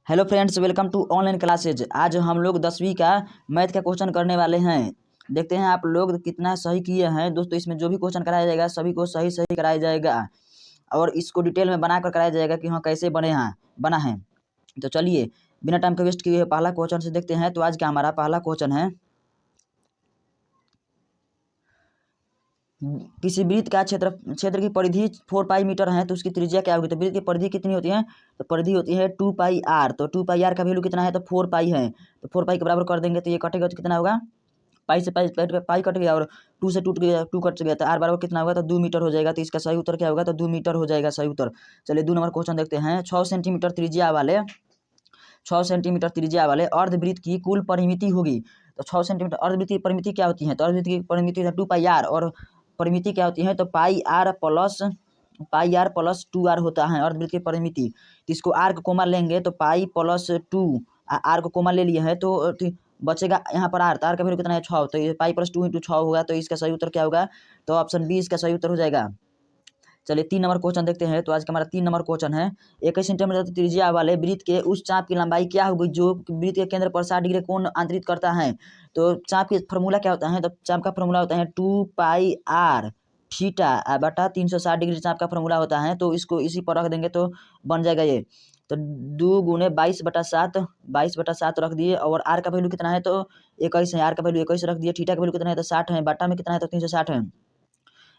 Hello friends, welcome to online classes. आज हम लोग 10वीं का मैथ का क्वेश्चन करने वाले हैं। देखते हैं आप लोग कितना सही किए हैं। दोस्तों, इसमें जो भी क्वेश्चन कराया जाएगा सभी को सही सही कराया जाएगा और इसको डिटेल में बनाकर कराया जाएगा कि हाँ कैसे बना है। तो चलिए बिना टाइम का वेस्ट किए पहला क्वेश्चन से देखते हैं। तो आज का हमारा पहला क्वेश्चन है, किसी वृत्त का क्षेत्र की परिधि 4 पाई मीटर है तो उसकी त्रिज्या क्या होगी। तो वृत्त की परिधि कितनी होती है, तो परिधि होती है 2 पाई आर। तो 2 पाई आर का वैल्यू कितना है, तो 4 पाई है। तो 4 पाई के बराबर कर देंगे तो ये कटेगा तो कितना होगा, पाई से पाई कट गया और 2 से टूट गया, 2 कट गया तो आर बराबर कितना होगा, तो 2 मीटर हो जाएगा। तो इसका सही उत्तर क्या होगा, तो 2 मीटर हो जाएगा सही उत्तर। चलिए 2 नंबर क्वेश्चन देखते हैं। 6 सेंटीमीटर त्रिज्या वाले अर्धवृत्त की कुल परिमिति होगी। तो 6 सेंटीमीटर अर्धवृत्त की परिमिति क्या होती है, तो अर्धवृत्त की परिमिति 2 पाई आर और परिमिति क्या होती है, तो पाई आर प्लस 2 आर होता है अर्धवृत्त की परिमिति। तो इसको आर को कोमा लेंगे तो पाई प्लस 2, आर को कोमा ले लिए है तो बचेगा यहाँ पर आर। तो आर का वैल्यू कितना है, 6। तो ये पाई प्लस 2 इंटू 6 होगा। तो इसका सही उत्तर क्या होगा, तो ऑप्शन बी इसका सही उत्तर हो जाएगा। चलिए 3 नंबर क्वेश्चन देखते हैं। तो आज का हमारा 3 नंबर क्वेश्चन है, 21 सेंटीमीटर त्रिज्या वाले वृत्त के उस चाप की लंबाई क्या होगी जो वृत्त के केंद्र पर 60 डिग्री कोण अंतरित करता है। तो चाप की फॉर्मूला क्या होता है, तो चाप का फॉर्मूला होता है 2 पाई आर थीटा बटा 360 डिग्री चाप का फॉर्मूला होता है। तो इसको इसी पर रख देंगे तो बन जाएगा ये। तो 2 गुने 22/7 रख दिए और आर का वैल्यू कितना है, तो 21 है। आर का वैल्यू 21 रख दिए। थीटा का वैल्यू कितना है, तो 60 है। बटा में कितना है, तो 360 है।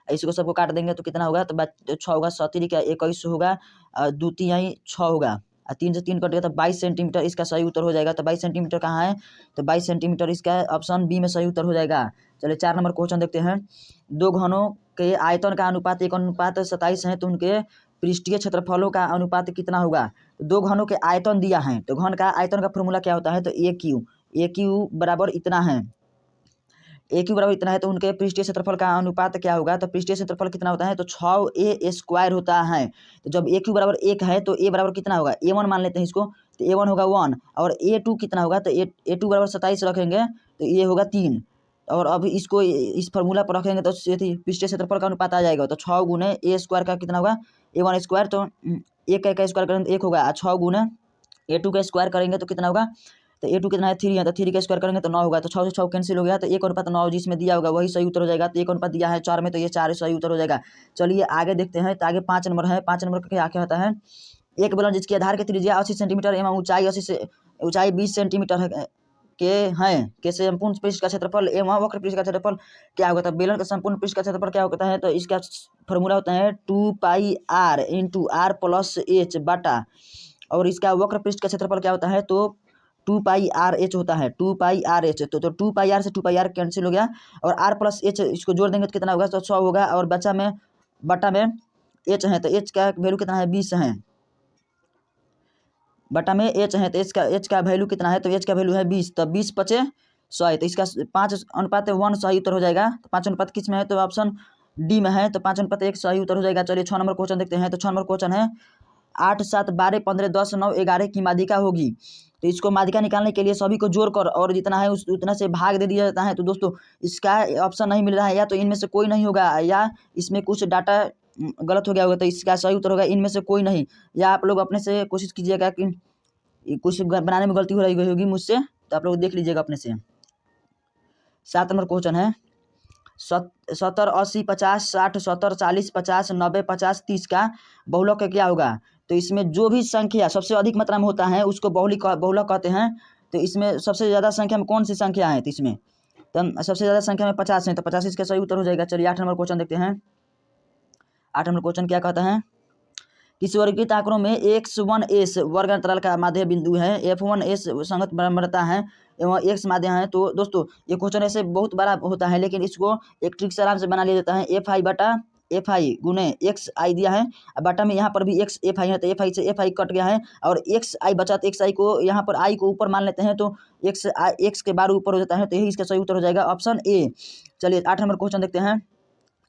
इसको सबको काट देंगे तो कितना होगा, तो 6 होगा। 7 का 21 होगा, 2 3 6 होगा, 3 से 3 कट गया तो 22 सेंटीमीटर इसका सही उत्तर हो जाएगा। तो 22 सेंटीमीटर कहाँ है, तो 22 सेंटीमीटर इसका ऑप्शन बी में सही उत्तर हो जाएगा। चलिए 4 नंबर क्वेश्चन देखते हैं। 2 घनों के आयतन का अनुपात 1:27 है तो उनके पृष्ठीय क्षेत्रफलों का अनुपात कितना होगा। 2 घनों के आयतन दिया है तो घन का आयतन का फॉर्मूला क्या होता है, तो ए क्यू बराबर इतना है। ए क्यू बराबर इतना है तो उनके पृष्ठीय क्षेत्रफल का अनुपात क्या होगा, तो पृष्ठीय क्षेत्रफल कितना होता है, तो 6a² होता है। तो जब ए क्यू बराबर 1 है तो ए बराबर कितना होगा, A1 मान लेते हैं इसको। तो A1 होगा 1 और A2 कितना होगा, तो A2 बराबर 27 रखेंगे तो ये होगा 3। और अब इसको इस फार्मूला पर रखेंगे तो पृष्ठीय क्षेत्रफल का अनुपात आ जाएगा। तो 6 गुने A² का कितना होगा, A1² तो 1 का स्क्वायर करेंगे तो 1 होगा। 6 गुने A2 का स्क्वायर करेंगे तो कितना होगा, तो A2 कितना है 3 है, तो 3 का स्क्वायर करेंगे तो 9 होगा। तो 6 से 6 कैंसिल हो गया तो 1:9 जिसमें दिया होगा वही सही उत्तर हो जाएगा। तो 1 दिया है 4 में तो ये 4 सही उत्तर हो जाएगा। चलिए आगे देखते हैं। तो आगे 5 नंबर है। 5 नंबर का क्या होता है, एक बेलन जिसकी आधार की त्रिज्या 80 सेंटीमीटर एवं ऊंचाई 20 सेंटीमीटर है के संपूर्ण पृष्ठ का क्षेत्रफल एवं वक्र पृष्ठ का क्षेत्रफल क्या होगा। तो बेलन का संपूर्ण पृष्ठ का क्षेत्रफल क्या होता है, तो इसका फॉर्मूला होता है 2 pi r into r plus h बटा, और इसका वक्र पृष्ठ का क्षेत्रफल क्या होता है, तो 2 पाई आर एच होता है। 2 पाई आर एच तो 2 पाई आर से 2 पाई आर कैंसिल हो गया और आर प्लस एच इसको जोड़ देंगे तो कितना होगा, तो 100 होगा। और बचा में बटा में एच है तो एच का वैल्यू कितना है, 20 है। बटा में एच है तो एच का वैल्यू कितना है, तो एच का वैल्यू है 20। तो 20 × 100 तो इसका 5:1 सही उत्तर हो जाएगा। तो 5 किस में है, तो ऑप्शन डी में है। तो 5:1 सही उत्तर हो जाएगा। चलिए 6 नंबर क्वेश्चन देखते हैं। तो 6 नंबर क्वेश्चन है, 8 7 12 15 10 9 11 की माध्यिका होगी। तो इसको माध्यिका निकालने के लिए सभी को जोड़कर और जितना है उतना से भाग दे दिया जाता है। तो दोस्तों इसका ऑप्शन नहीं मिल रहा है, या तो इनमें से कोई नहीं होगा या इसमें कुछ डाटा गलत हो गया होगा। तो इसका सही उत्तर होगा इनमें से कोई नहीं, या आप लोग अपने से कोशिश कीजिएगा कि कुछ बनाने में गलती हो रही होगी मुझसे, तो आप लोग देख लीजिएगा अपने से। 7 नंबर क्वेश्चन है, 70 80 50 60 70 40 50 90 50 30 का बहुलक क्या होगा। तो इसमें जो भी संख्या सबसे अधिक मात्रा में होता है उसको बहुलक कहते हैं। तो इसमें सबसे ज़्यादा संख्या में कौन सी संख्या है, तो इसमें तो सबसे ज़्यादा संख्या में 50 है। तो 50 इसका सही उत्तर हो जाएगा। चलिए 8 नंबर क्वेश्चन देखते हैं। 8 नंबर क्वेश्चन क्या कहता है, किसी वर्गीकृत आंकड़ों में x1s वर्ग अंतराल का माध्य बिंदु है, f1s संगत बराबरता है एवं x माध्य है। तो दोस्तों ये क्वेश्चन ऐसे बहुत बड़ा होता है, लेकिन इसको एक ट्रिक से आराम से बना लिया जाता है। fi बटा fi गुने एक्स आई दिया है, बटा में यहाँ पर भी एक्स fi है तो fi से fi कट गया है और xi बचा तो xi को यहाँ पर i को ऊपर मान लेते हैं तो x के बार ऊपर हो जाता है। तो यही इसका सही उत्तर हो जाएगा, ऑप्शन ए। चलिए 8 नंबर क्वेश्चन देखते हैं।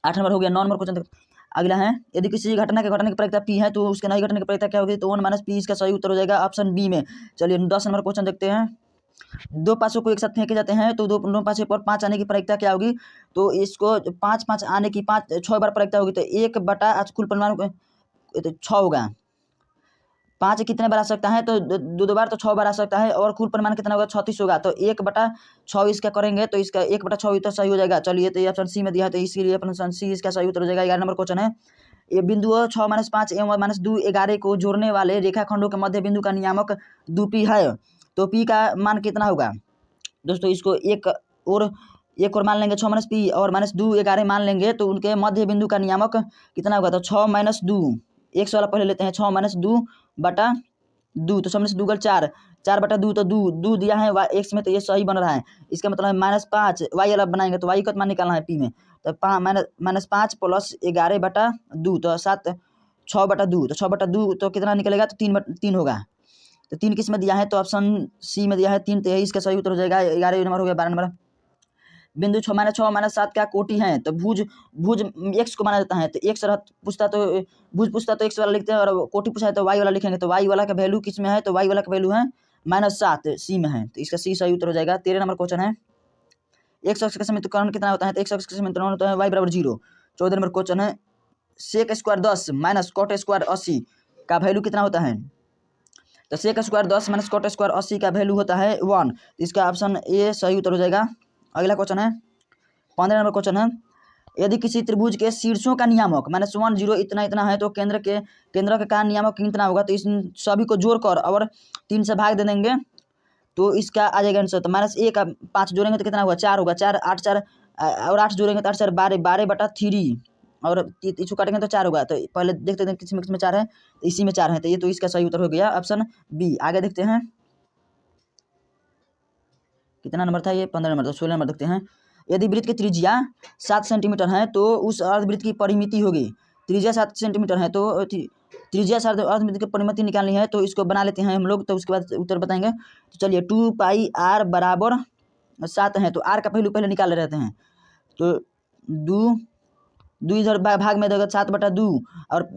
8 नंबर हो गया। 9 नंबर क्वेश्चन अगला है, यदि किसी घटना की प्रायिकता p है तो उसके नहीं घटने की प्रायिकता क्या होगी, तो 1 - p इसका सही उत्तर हो जाएगा, ऑप्शन बी में। चलिए 10 नंबर क्वेश्चन देखते हैं। 2 पासों को एक साथ फेंके जाते हैं तो 2 पासे पर 5 आने की प्रायिकता क्या होगी। तो इसको 5 आने की 6 बार प्रायिकता होगी तो 1 बटा कुल परिमाण 6 होगा। 5 कितने बार आ सकता है, तो दो बार तो 6 बार आ सकता है, और कुल परिमाण कितना होगा 36 होगा, तो 1/6 इसका करेंगे तो इसका 1/6 उत्तर सही हो जाएगा। चलिए तो ये ऑप्शन सी में दिया है, तो इसीलिए ऑप्शन सी इसका सही उत्तर हो जाएगा। 11 नंबर क्वेश्चन है, ये बिंदुओं 6-5 एवं -2 11 को जोड़ने वाले रेखाखंडों के मध्य बिंदु का नियामक 2p है, तो p का मान कितना होगा दोस्तों। इसको एक और मान लेंगे 6 - p और -2 11 मान लेंगे, तो उनके मध्य बिंदु का नियामक कितना होगा, तो 6 - 2 1 वाला पहले लेते हैं, 6 - 2 बटा 2, तो 6 - 2 4 4/2, तो 2 दिया है x में, तो ये सही बन रहा है। इसका मतलब है -5 y वाला बनाएंगे तो y का मान निकालना है p में, तो -5 + 11/2, तो 6/2, तो 6/2 तो कितना निकलेगा, तो 3 होगा। तो 3 किस में दिया है, तो ऑप्शन सी में दिया है 3, तो यही इसका सही उत्तर हो जाएगा। 11 नंबर हो गया। 12 नंबर, बिंदु 6-6 - 7 कोटि है, तो भुज x को माना जाता है, तो x पूछता तो भुज पूछता तो x वाला लिखते हैं, और कोटि पूछा है तो y वाला लिखेंगे, तो y वाला का वैल्यू किस में है, तो y वाला का वैल्यू है -7 सी में है, तो इसका सी सही उत्तर हो जाएगा। 13 नंबर क्वेश्चन है, x अक्ष का समीकरण कितना होता है, तो x अक्ष का समीकरण होता है y = 0। 14 नंबर क्वेश्चन है, sec स्क्वायर 10 - cot स्क्वायर 80 का वैल्यू कितना होता है, तो sec स्क्वायर 10 - cot स्क्वायर 80 का वैल्यू होता है 1, तो इसका ऑप्शन ए सही उत्तर हो जाएगा। अगला क्वेश्चन है 15 नंबर क्वेश्चन है, यदि किसी त्रिभुज के शीर्षों का नियामक -1 0 इतना है, तो केंद्र का नियामक कितना होगा, तो इस सभी को जोड़कर और 3 से भाग दे देंगे, तो इसका आ जाएगा आंसर। तो -1 का 5 जोड़ेंगे तो कितना होगा, 4 होगा, 4 8 4 और 8 जोड़ेंगे तो 8 4 12 12/3, और इसको काटेंगे तो 4 होगा। तो पहले देखते हैं किस में 4 है, इसी में 4 है, तो ये तो इसका सही उत्तर हो गया ऑप्शन बी। आगे देखते हैं कितना नंबर था ये, 15 नंबर, तो 16 नंबर देखते हैं, यदि वृत्त की त्रिज्या 7 सेंटीमीटर है, तो उस अर्धवृत्त की परिमिति होगी, त्रिज्या 7 सेंटीमीटर है, तो त्रिज्या 7 अर्धवृत्त की परिमिति निकालनी है, तो इसको बना लेते हैं हम लोग, तो उसके बाद उत्तर बताएंगे। तो चलिए 2πr = 7 है, तो r का वैल्यू पहले निकाल रहते हैं, तो 2 इधर भाग में देगा 7/2, और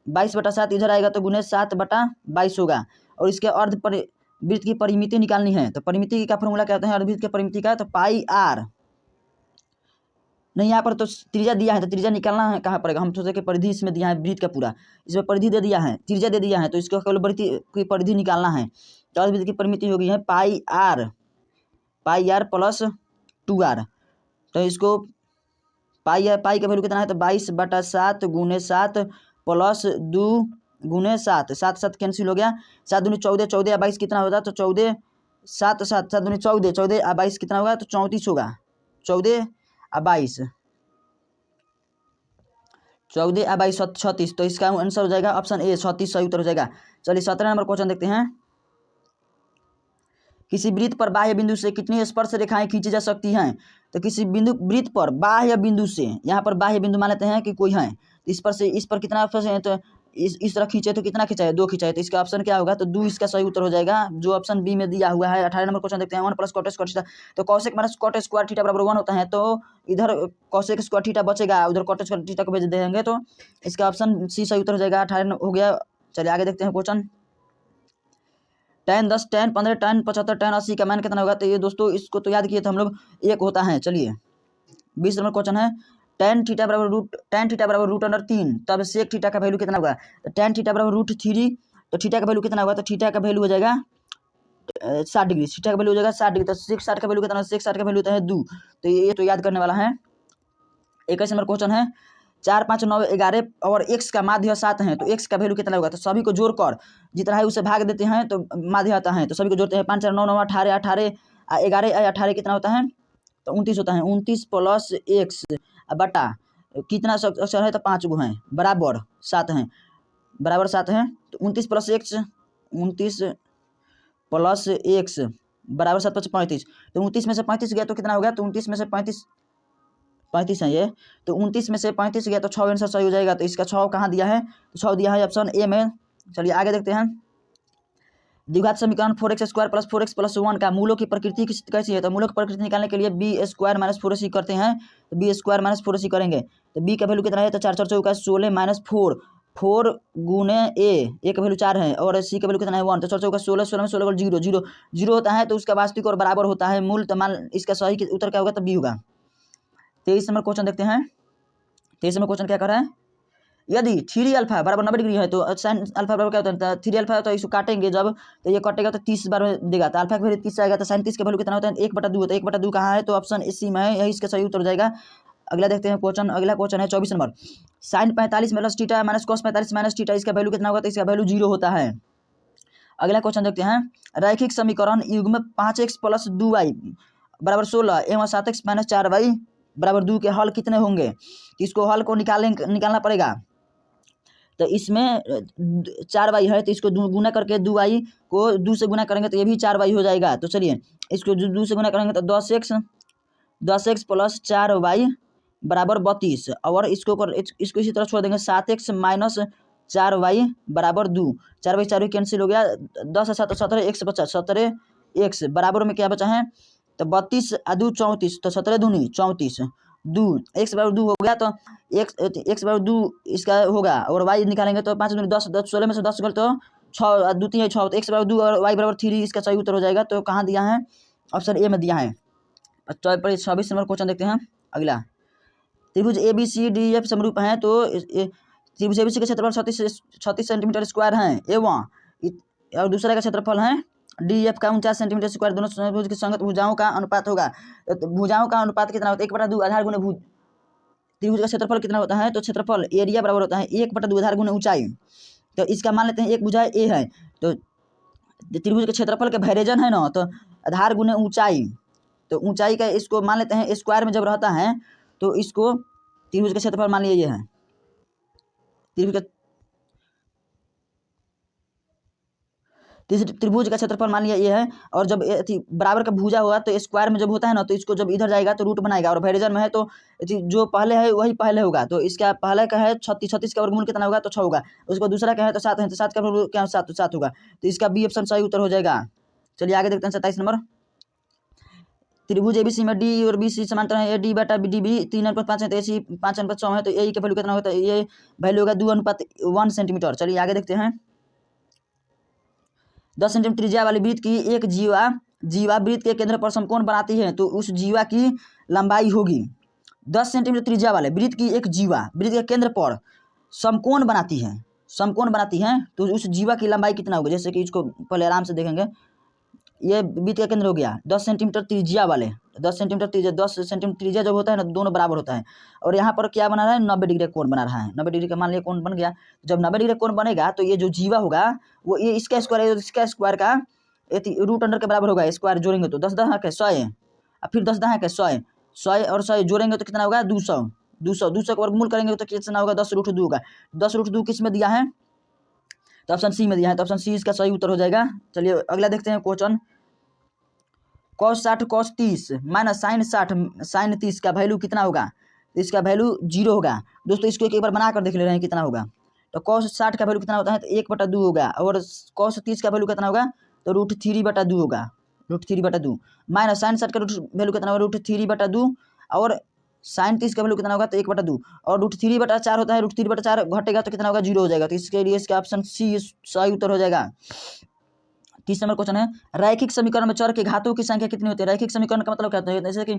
22/7 इधर आएगा, तो गुने 7/22 होगा, और इसके वृत्त की परिमिति निकालनी है, तो परिमिति का फॉर्मूला क्या होता है अर्धवृत्त की परिमिति का, तो πr नहीं, यहाँ पर तो त्रिज्या दिया है, तो त्रिज्या निकालना है कहाँ पड़ेगा, हम सोचे कि परिधि इसमें दिया है वृत्त का पूरा, इसमें परिधि दे दिया है, त्रिज्या दे दिया है, तो इसको केवल वृत्त की परिधि निकालना है, तो अर्धवृत्त की परिमिति हो गई है πr + 2r, तो इसको पाई का वैल्यू कितना है, तो 22/7 गुने 7 + 2 गुने 7, 7 7 कैंसिल हो गया, 7 दूनी 14, 14 या 22 कितना होगा, तो 14 7 7 7 दूनी 14, 14 या 22 कितना होगा, तो 34 होगा, 14 या 22 36, तो इसका आंसर हो जाएगा ऑप्शन ए 36 सही उत्तर हो जाएगा। चलिए 17 नंबर क्वेश्चन देखते हैं, किसी वृत्त पर बाह्य बिंदु से कितनी स्पर्श रेखाएं खींची जा सकती हैं, तो किसी वृत्त पर बाह्य बिंदु से, यहाँ पर बाह्य बिंदु मान लेते हैं कि कोई है, इस पर कितना स्पर्श है, तो इस तरह खींचे तो कितना खींचा है, 2 खींचा है, तो इसका ऑप्शन क्या होगा, तो 2 इसका सही उत्तर हो जाएगा, जो ऑप्शन बी में दिया हुआ है। 18 नंबर क्वेश्चन देखते हैं, 1 + cot स्क्वायर थीटा, तो cosec - cot स्क्वायर थीटा = 1 होता है, तो इधर cosec स्क्वायर थीटा बचेगा, उधर cot स्क्वायर थीटा को भेज देंगे, तो इसका ऑप्शन सी सही उत्तर हो जाएगा। 18 हो गया। चलिए आगे देखते हैं question, tan 10 tan 15 tan 75 tan 80 का मान कितना होगा, तो ये दोस्तों इसको तो याद किए थे हम लोग, 1 होता है। चलिए 20 नंबर क्वेश्चन है, tan थीटा बराबर √3, तब sec थीटा का वैल्यू कितना होगा, तो tan थीटा बराबर √3, तो थीटा का वैल्यू कितना होगा, तो थीटा का वैल्यू हो जाएगा 60 डिग्री, थीटा का वैल्यू हो जाएगा 60 डिग्री, तो sec 60 का वैल्यू कितना है, sec 60 का वैल्यू होता है 2, तो ये तो याद करने वाला है। 21 नंबर क्वेश्चन है, 4 5 9 11 और x का माध्य 7 है, तो x का वैल्यू कितना होगा, तो सभी को जोड़कर जितना है उसे भाग देते हैं, तो माध्य आता है, तो सभी को जोड़ते हैं, 5 4 9 9 18 18 11 18 कितना होता है, तो 29 होता है, 29 + x बटा कितना अक्षर है, तो 5 गो हैं, बराबर 7 हैं, तो 29 + x 7 + 35, तो 29 में से 35 गया तो कितना हो गया, तो 29 में से 35 है ये, तो 29 में से 35 गया तो 6 आंसर सही हो जाएगा, तो इसका 6 कहाँ दिया है, तो 6 दिया है ऑप्शन ए में। चलिए आगे देखते हैं, द्विघात समीकरण 4x² + 4x + 1 का मूलों की प्रकृति कैसी है, तो मूलों की प्रकृति निकालने के लिए b² - 4ac करते हैं, तो b² - 4ac करेंगे, तो b का वैल्यू कितना है, तो 4 4 चौका 16 - 4 4 गुने a का वैल्यू 4 है, और c का वैल्यू कितना है 1, तो 4 चौका 16 16 में 16 0 0 0 होता है, तो उसका वास्तविक और बराबर होता है मूल, तो मान इसका सही उत्तर क्या होगा, तो b होगा। 23 नंबर क्वेश्चन देखते हैं, 23 नंबर क्वेश्चन क्या कर रहा है, यदि 3 अल्फा बराबर 90 डिग्री है तो साइन अल्फा बराबर क्या होता है 3 अल्फा, तो इसको काटेंगे जब तो ये कटेगा तो 30 बार में देगा, तो अल्फा का वैल्यू 30 आएगा, तो साइन 30 का वैल्यू कितना होता है 1/2 होता है। 1/2 कहाँ है तो ऑप्शन इसी में है, यही इसका सही उत्तर हो जाएगा। अगला देखते हैं क्वेश्चन, अगला क्वेश्चन है 24 नंबर। Sine 45 plus theta minus cos 45 minus theta, इसका वैल्यू कितना होगा तो इसका वैल्यू 0 होता है। अगला क्वेश्चन देखते हैं, रैखिक समीकरण युग्म 5x प्लस 2y बराबर 16 एवं 7x माइनस 4y बराबर 2 के हल कितने होंगे। इसको हल को निकालना पड़ेगा। तो इसमें 4y है तो इसको गुना करके 2y को 2 से गुना करेंगे तो ये भी 4y हो जाएगा। तो चलिए इसको 2 से गुना करेंगे तो 10x प्लस 4y बराबर 32, और इसको इसी तरह छोड़ देंगे 7x माइनस 4y बराबर 2। 4y 4y कैंसिल हो गया, 10 7 17 x बचा 17x बराबर में क्या बचा है तो 32 आ 2 34, तो 17 दूनी 34 2 x बराबर 2 हो गया, तो x बराबर 2 इसका होगा, और y निकालेंगे तो 5 दूनी 10 10 16 में से 10 गल तो 6 2 3 6, तो x बराबर 2 और y बराबर 3 इसका सही उत्तर हो जाएगा। तो कहाँ दिया है ऑप्शन ए में दिया है। 26 नंबर क्वेश्चन देखते हैं अगला। त्रिभुज A B C D F समरूप हैं तो त्रिभुज ए बी सी का क्षेत्रफल 36 सेंटीमीटर स्क्वायर है एवं और दूसरे का क्षेत्रफल है डी एफ का 49 सेंटीमीटर स्क्वायर। दोनों त्रिभुज की संगत भुजाओं का अनुपात होगा। तो भुजाओं का अनुपात कितना होता है 1/2 आधार गुणे भुज। त्रिभुज का क्षेत्रफल कितना होता है तो क्षेत्रफल एरिया बराबर होता है 1/2 आधार गुणे ऊंचाई। तो इसका मान लेते हैं एक भुजा ए है, तो त्रिभुज के क्षेत्रफल के वैरिएशन है ना, तो आधार गुणे ऊंचाई, तो ऊंचाई का इसको मान लेते हैं स्क्वायर में जब रहता है तो इसको त्रिभुज का क्षेत्रफल मान लिया ये है। त्रिभुज का क्षेत्रफल मान लिया ये है, और जब बराबर का भुजा हुआ तो स्क्वायर में जब होता है ना तो इसको जब इधर जाएगा तो रूट बनाएगा, और वेरिएशन में है तो जो पहले है वही पहले होगा। तो इसका पहले का है 36 का वर्गमूल कितना होगा तो 6 होगा, उसको दूसरा का है तो 7 है तो 7 का वर्गमूल क्या 7 होगा, तो इसका बी ऑप्शन सही उत्तर हो जाएगा। चलिए आगे देखते हैं 27 नंबर। त्रिभुज एबीसी में डी और बी सी समांतर है, ए डी बटा डी बी 3:5 है तो ए सी 5:6 है, तो ए का वैल्यू कितना होता है ये वैल्यू होगा 2:1 सेंटीमीटर। चलिए आगे देखते हैं। 10 सेंटीमीटर त्रिज्या वाली वृत्त की एक जीवा वृत्त के केंद्र पर समकोण बनाती है तो उस जीवा की लंबाई होगी। 10 सेंटीमीटर त्रिज्या वाले वृत्त की एक जीवा वृत्त के केंद्र पर समकोण बनाती है तो उस जीवा की लंबाई कितना होगी। जैसे कि इसको पहले आराम से देखेंगे, ये वृत्त का केंद्र हो गया 10 सेंटीमीटर त्रिज्या वाले, 10 सेंटीमीटर त्रिज्या जब होता है ना दोनों बराबर होता है, और यहाँ पर क्या बना रहा है 90 डिग्री कोण बना रहा है। 90 डिग्री का मान लिया कोण बन गया, जब 90 डिग्री कोण बनेगा तो ये जो जीवा होगा वो ये इसका स्क्वायर का रूट अंडर के बराबर होगा। स्क्वायर जोड़ेंगे तो 10 10 है 100 और फिर 10 है 100 और 100 जोड़ेंगे तो कितना होगा 200 का वर्गमूल करेंगे तो कितना होगा 10√2 होगा। 10√2 किस में दिया है तो ऑप्शन सी में दिया है, तो ऑप्शन सी इसका सही उत्तर हो जाएगा। चलिए अगला देखते हैं question. cos 60 cos 30 minus sine 60 sine 30 का वैल्यू कितना होगा, इसका वैल्यू 0 होगा। दोस्तों इसको एक बार बना कर देख ले रहे हैं कितना होगा। तो cos 60 का वैल्यू कितना होता है तो 1/2 होगा, और cos 30 का वैल्यू कितना होगा तो √3/2 होगा, √3/2 माइनस साइन 60 का वैल्यू कितना होगा √3/2, और साइन 30 का वैल्यू कितना होगा तो 1/2, और √3/4 होता है, √3/4 घटेगा तो कितना होगा 0 हो जाएगा। तो इसके लिए इसका ऑप्शन सी सही उत्तर हो जाएगा। 30 नंबर क्वेश्चन है, रैखिक समीकरण में चर के घातों की संख्या कितनी होती है। रैखिक समीकरण का मतलब क्या होता है, जैसे कि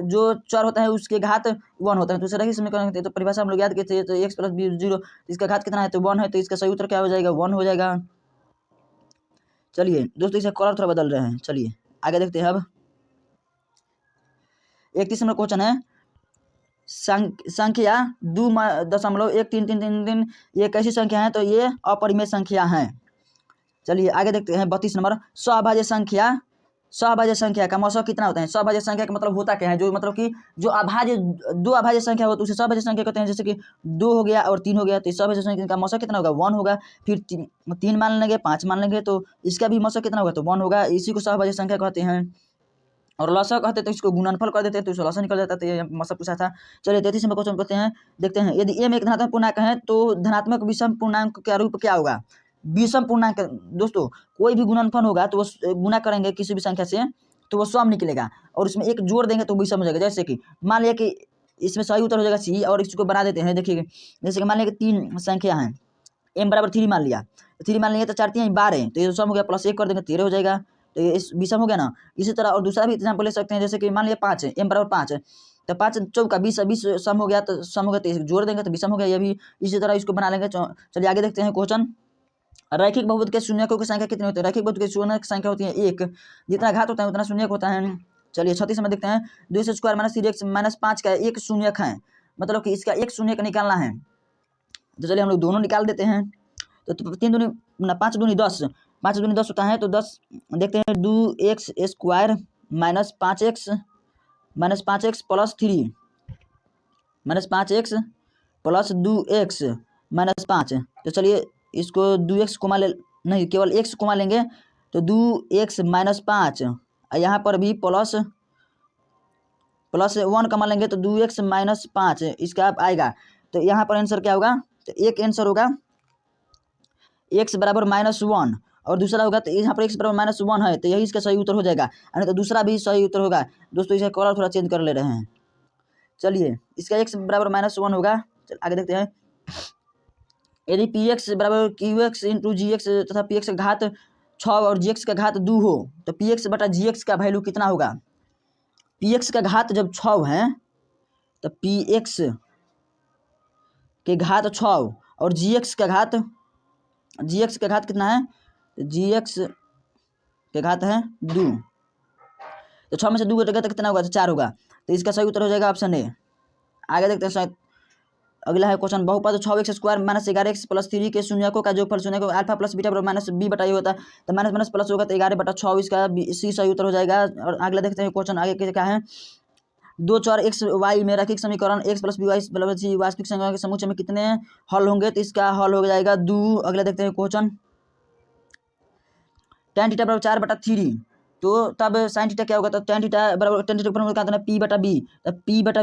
जो चर होता है उसके घात 1 होता है, तो रैखिक समीकरण तो परिभाषा हम लोग याद किए थे, तो x + b 0, इसका घात कितना है तो 1 है, तो इसका सही उत्तर क्या हो जाएगा 1 हो जाएगा। चलिए दोस्तों इसका कलर थोड़ा बदल रहे हैं, चलिए आगे देखते हैं। अब 31 नंबर क्वेश्चन है, संख्या 2.1333 ये कैसी संख्या है तो ये अपरिमेय संख्या है। चलिए आगे देखते हैं 32 नंबर। सभाज्य संख्या का मौसक कितना होता है। सभाज्य संख्या का मतलब होता क्या है, जो मतलब कि जो अभाज्य दो अभाज्य संख्या हो तो उसे सभाज्य संख्या कहते हैं। जैसे कि 2 हो गया और 3 हो गया, तो सभाज्य संख्या का मौसक कितना होगा 1 होगा। फिर 3 मान लेंगे 5 मान लेंगे तो इसका भी मौसक कितना होगा तो 1 होगा। इसी को सभाज्य संख्या कहते हैं। और लसा कहते तो इसको गुणनफल कर देते हैं तो इसको लसा निकल जाता, तो ये मौसक पूछा था। चलिए 33 नंबर क्वेश्चन करते हैं, देखते हैं। यदि m एक धनात्मक पूर्णांक है तो धनात्मक विषम पूर्णांक का रूप क्या होगा। विषम पूर्णांक दोस्तों कोई भी गुणनफल होगा तो वो गुना करेंगे किसी भी संख्या से तो वो सम निकलेगा, और उसमें एक जोड़ देंगे तो विषम हो जाएगा। जैसे कि मान लिया कि इसमें सही उत्तर हो जाएगा सी, और इसको बना देते हैं। देखिए जैसे कि मान लिया कि 3 संख्या हैं, m बराबर 3 मान लिया, 3 मान लिया तो 4 3 12, तो ये सम हो गया, प्लस 1 कर देंगे 13 हो जाएगा, तो ये विषम हो गया ना। इसी तरह और दूसरा भी एग्जाम्पल ले सकते हैं, जैसे कि मान लिया 5 है, m बराबर 5 है, तो 5 चौका 20 20 सम हो गया, तो सम हो गया तो इसे जोड़ देंगे तो विषम हो गया। ये भी इसी तरह इसको बना लेंगे। चलिए आगे देखते हैं क्वेश्चन। रैखिक बहुपद के शून्यकों की संख्या कितनी होती है? रैखिक बहुपद के शून्य की संख्या होती है 1। जितना घात होता है उतना शून्यक होता है। चलिए 36 में देखते हैं। 2x² - 3x - 5 का एक शून्यक है, मतलब कि इसका एक शून्यक निकालना है। तो चलिए हम लोग दोनों निकाल देते हैं। तो 3 दूनी 5 दूनी 10, 5 दूनी 10 होता है। तो 10 देखते हैं। 2x² - 5x + 3 -5x + 2x - 5। तो चलिए इसको 2x कोमा ले, नहीं केवल x कोमा लेंगे तो 2x - 5, और यहाँ पर भी प्लस 1 कमा लेंगे तो 2x - 5 इसका आएगा। तो यहाँ पर आंसर क्या होगा? तो एक आंसर होगा x बराबर -1 और दूसरा होगा तो यहाँ पर x बराबर -1 है, तो यही इसका सही उत्तर हो जाएगा। नहीं तो दूसरा भी सही उत्तर होगा। दोस्तों इसका कलर थोड़ा चेंज कर ले रहे हैं। चलिए इसका x बराबर -1 होगा। आगे देखते हैं। यदि px बराबर qx × gx तथा px का घात 6 और gx का घात 2 हो तो px बटा gx का वैल्यू कितना होगा? px का घात जब 6 है तो px के घात 6 और gx का घात कितना है? तो gx के घात है 2। तो 6 में से 2 घटेगा तो कितना होगा? तो 4 होगा। तो इसका सही उत्तर हो जाएगा ऑप्शन ए। आगे देखते हैं। अगला है क्वेश्चन। बहुपद 6x² - 11x + 3 के शून्यकों का जोगफल शून्य को अल्फा प्लस बीटा बराबर -b बटा ए होता है। तो माइनस प्लस होगा तो 11/6 इसका सी सही उत्तर हो जाएगा। और अगला देखते हैं क्वेश्चन आगे क्या है। 2 चर x y में रैखिक समीकरण x + by = c वास्तविक संख्याओं के समुच्चय में कितने हल होंगे? तो इसका हल हो जाएगा 2। अगला देखते हैं क्वेश्चन। tan थीटा बराबर 4/3 तो तब sin थीटा क्या होगा? तो tan थीटा बराबर p/b। तो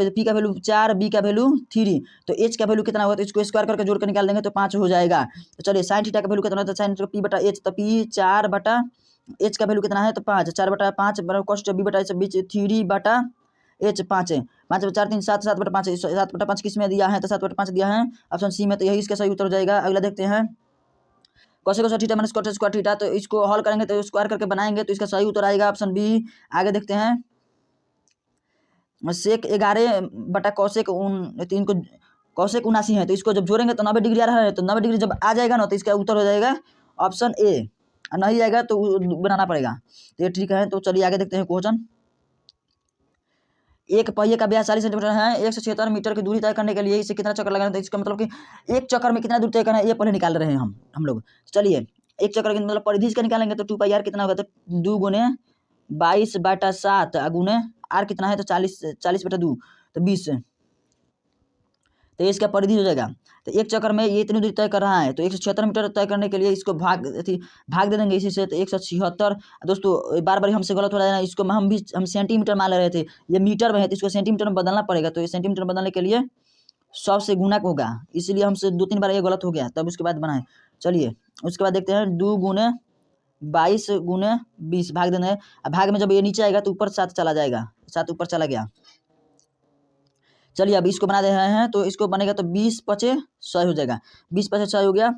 p का वैल्यू 4, b का वैल्यू 3, तो h का वैल्यू कितना होगा? तो इसको स्क्वायर करके जोड़ कर निकाल देंगे तो 5 हो जाएगा। तो चलिए sin थीटा का वैल्यू कितना होता है? sin p/h, तो p 4/h का वैल्यू कितना है? तो 5, 4/5 बराबर cos b बटा 3/h 5 है। 5 4 3 7 7/5 7/5 किस में दिया है? तो 7/5 दिया है ऑप्शन सी में। तो यही इसका सही उत्तर हो जाएगा। अगला देखते हैं। cos theta - cot square theta, तो इसको हल करेंगे तो स्क्वायर करके बनाएंगे तो इसका सही उत्तर आएगा ऑप्शन बी। आगे देखते हैं। sec 11/cos 3 को cos 79 है, तो इसको जब जोड़ेंगे तो 90 डिग्री आ रहा है। तो 90 डिग्री जब आ जाएगा ना तो इसका उत्तर हो जाएगा ऑप्शन ए। नहीं आएगा तो बनाना पड़ेगा। तो ये ठीक है। तो चलिए आगे देखते हैं क्वेश्चन। एक पहिए का व्यास 40 सेंटीमीटर है। 176 मीटर की दूरी तय करने के लिए इसे कितना चक्कर लगाना है? तो इसका मतलब कि एक चक्कर में कितना दूरी तय करना है ये पहले निकाल रहे हैं हम लोग। चलिए एक चक्कर के मतलब परिधि का निकालेंगे तो 2πr कितना होगा? तो 2 × 22/7 गुने r कितना है? तो 40/2 तो 20। तो ये इसका परिधि हो जाएगा। तो एक चक्कर में ये इतनी दूरी तय कर रहा है तो 176 मीटर तय करने के लिए इसको भाग दे देंगे इसी से। तो 176। दोस्तों बार बार हमसे गलत हो रहा है ना, इसको हम सेंटीमीटर मान ले रहे थे, ये मीटर में है तो इसको सेंटीमीटर में बदलना पड़ेगा। तो ये सेंटीमीटर में बदलने के लिए 100 से गुना होगा, इसलिए हमसे 2-3 बार ये गलत हो गया तब उसके बाद बनाए। चलिए उसके बाद देखते हैं। 2 × 22 × 20 भाग देना है। भाग में जब ये नीचे आएगा तो ऊपर 7 चला जाएगा, 7 ऊपर चला गया। चलिए अब इसको बना दे रहे हैं तो इसको बनेगा तो 20 × 5 = 100 हो जाएगा। 20 × 5 = 100 हो गया।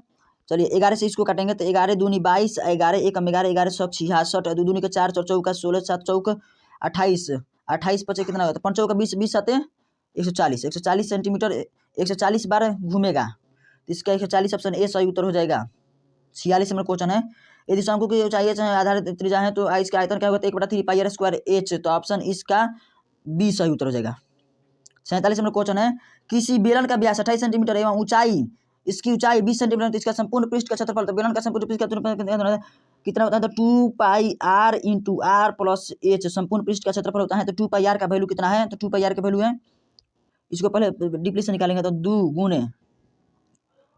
चलिए 11 से इसको काटेंगे तो 11 दूनी 22, 11 1 × 11 11 = 66, 2 दूनी के 4 4 चौका 16 7 चौक 28, 28 × 5 कितना होगा? तो 5 चौका 20, 20 7 140, 140 सेंटीमीटर 140 बार घूमेगा। तो इसका 140 ऑप्शन ए सही उत्तर हो जाएगा। 46 नंबर क्वेश्चन है। यदि शंकु की ऊंचाई h आधार त्रिज्या है तो इसका आयतन क्या होगा? 1/3πr² तो ऑप्शन इसका बी सही उत्तर हो जाएगा। 47 नंबर क्वेश्चन है। किसी बेलन का व्यास 28 सेंटीमीटर एवं ऊंचाई इसकी ऊंचाई 20 सेंटीमीटर, तो इसका संपूर्ण पृष्ठ का क्षेत्रफल, तो बेलन का संपूर्ण पृष्ठ का क्षेत्रफल कितना होता है? तो 2πr × r + h संपूर्ण पृष्ठ का क्षेत्रफल होता है। तो 2πr का वैल्यू कितना है? तो 2πr का वैल्यू है, इसको पहले डीपली से निकालेंगे तो 2 ×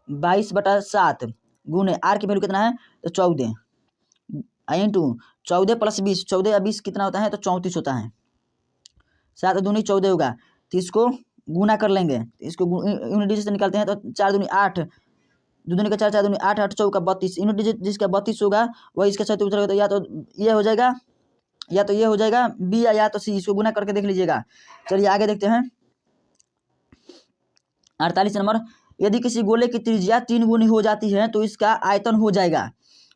22/7 गुने r की वैल्यू कितना है? तो 14 × 14 + 20, 14 या 20 कितना होता है? तो 34 होता है। 7 दूनी 14 होगा, तो इसको गुना कर लेंगे। इसको यूनिट डिजिट से निकालते हैं तो 4 दूनी 8, 2 दूनी का 4 4 दूनी 8 8 चौका 32, यूनिट डिजिट जिसका 32 होगा वही इसका सही उत्तर होगा। तो या तो ये हो जाएगा या तो ये हो जाएगा बी या तो सी, इसको गुना करके देख लीजिएगा। चलिए आगे देखते हैं। 48 नंबर। यदि किसी गोले की त्रिज्या 3 गुनी हो जाती है तो इसका आयतन हो जाएगा।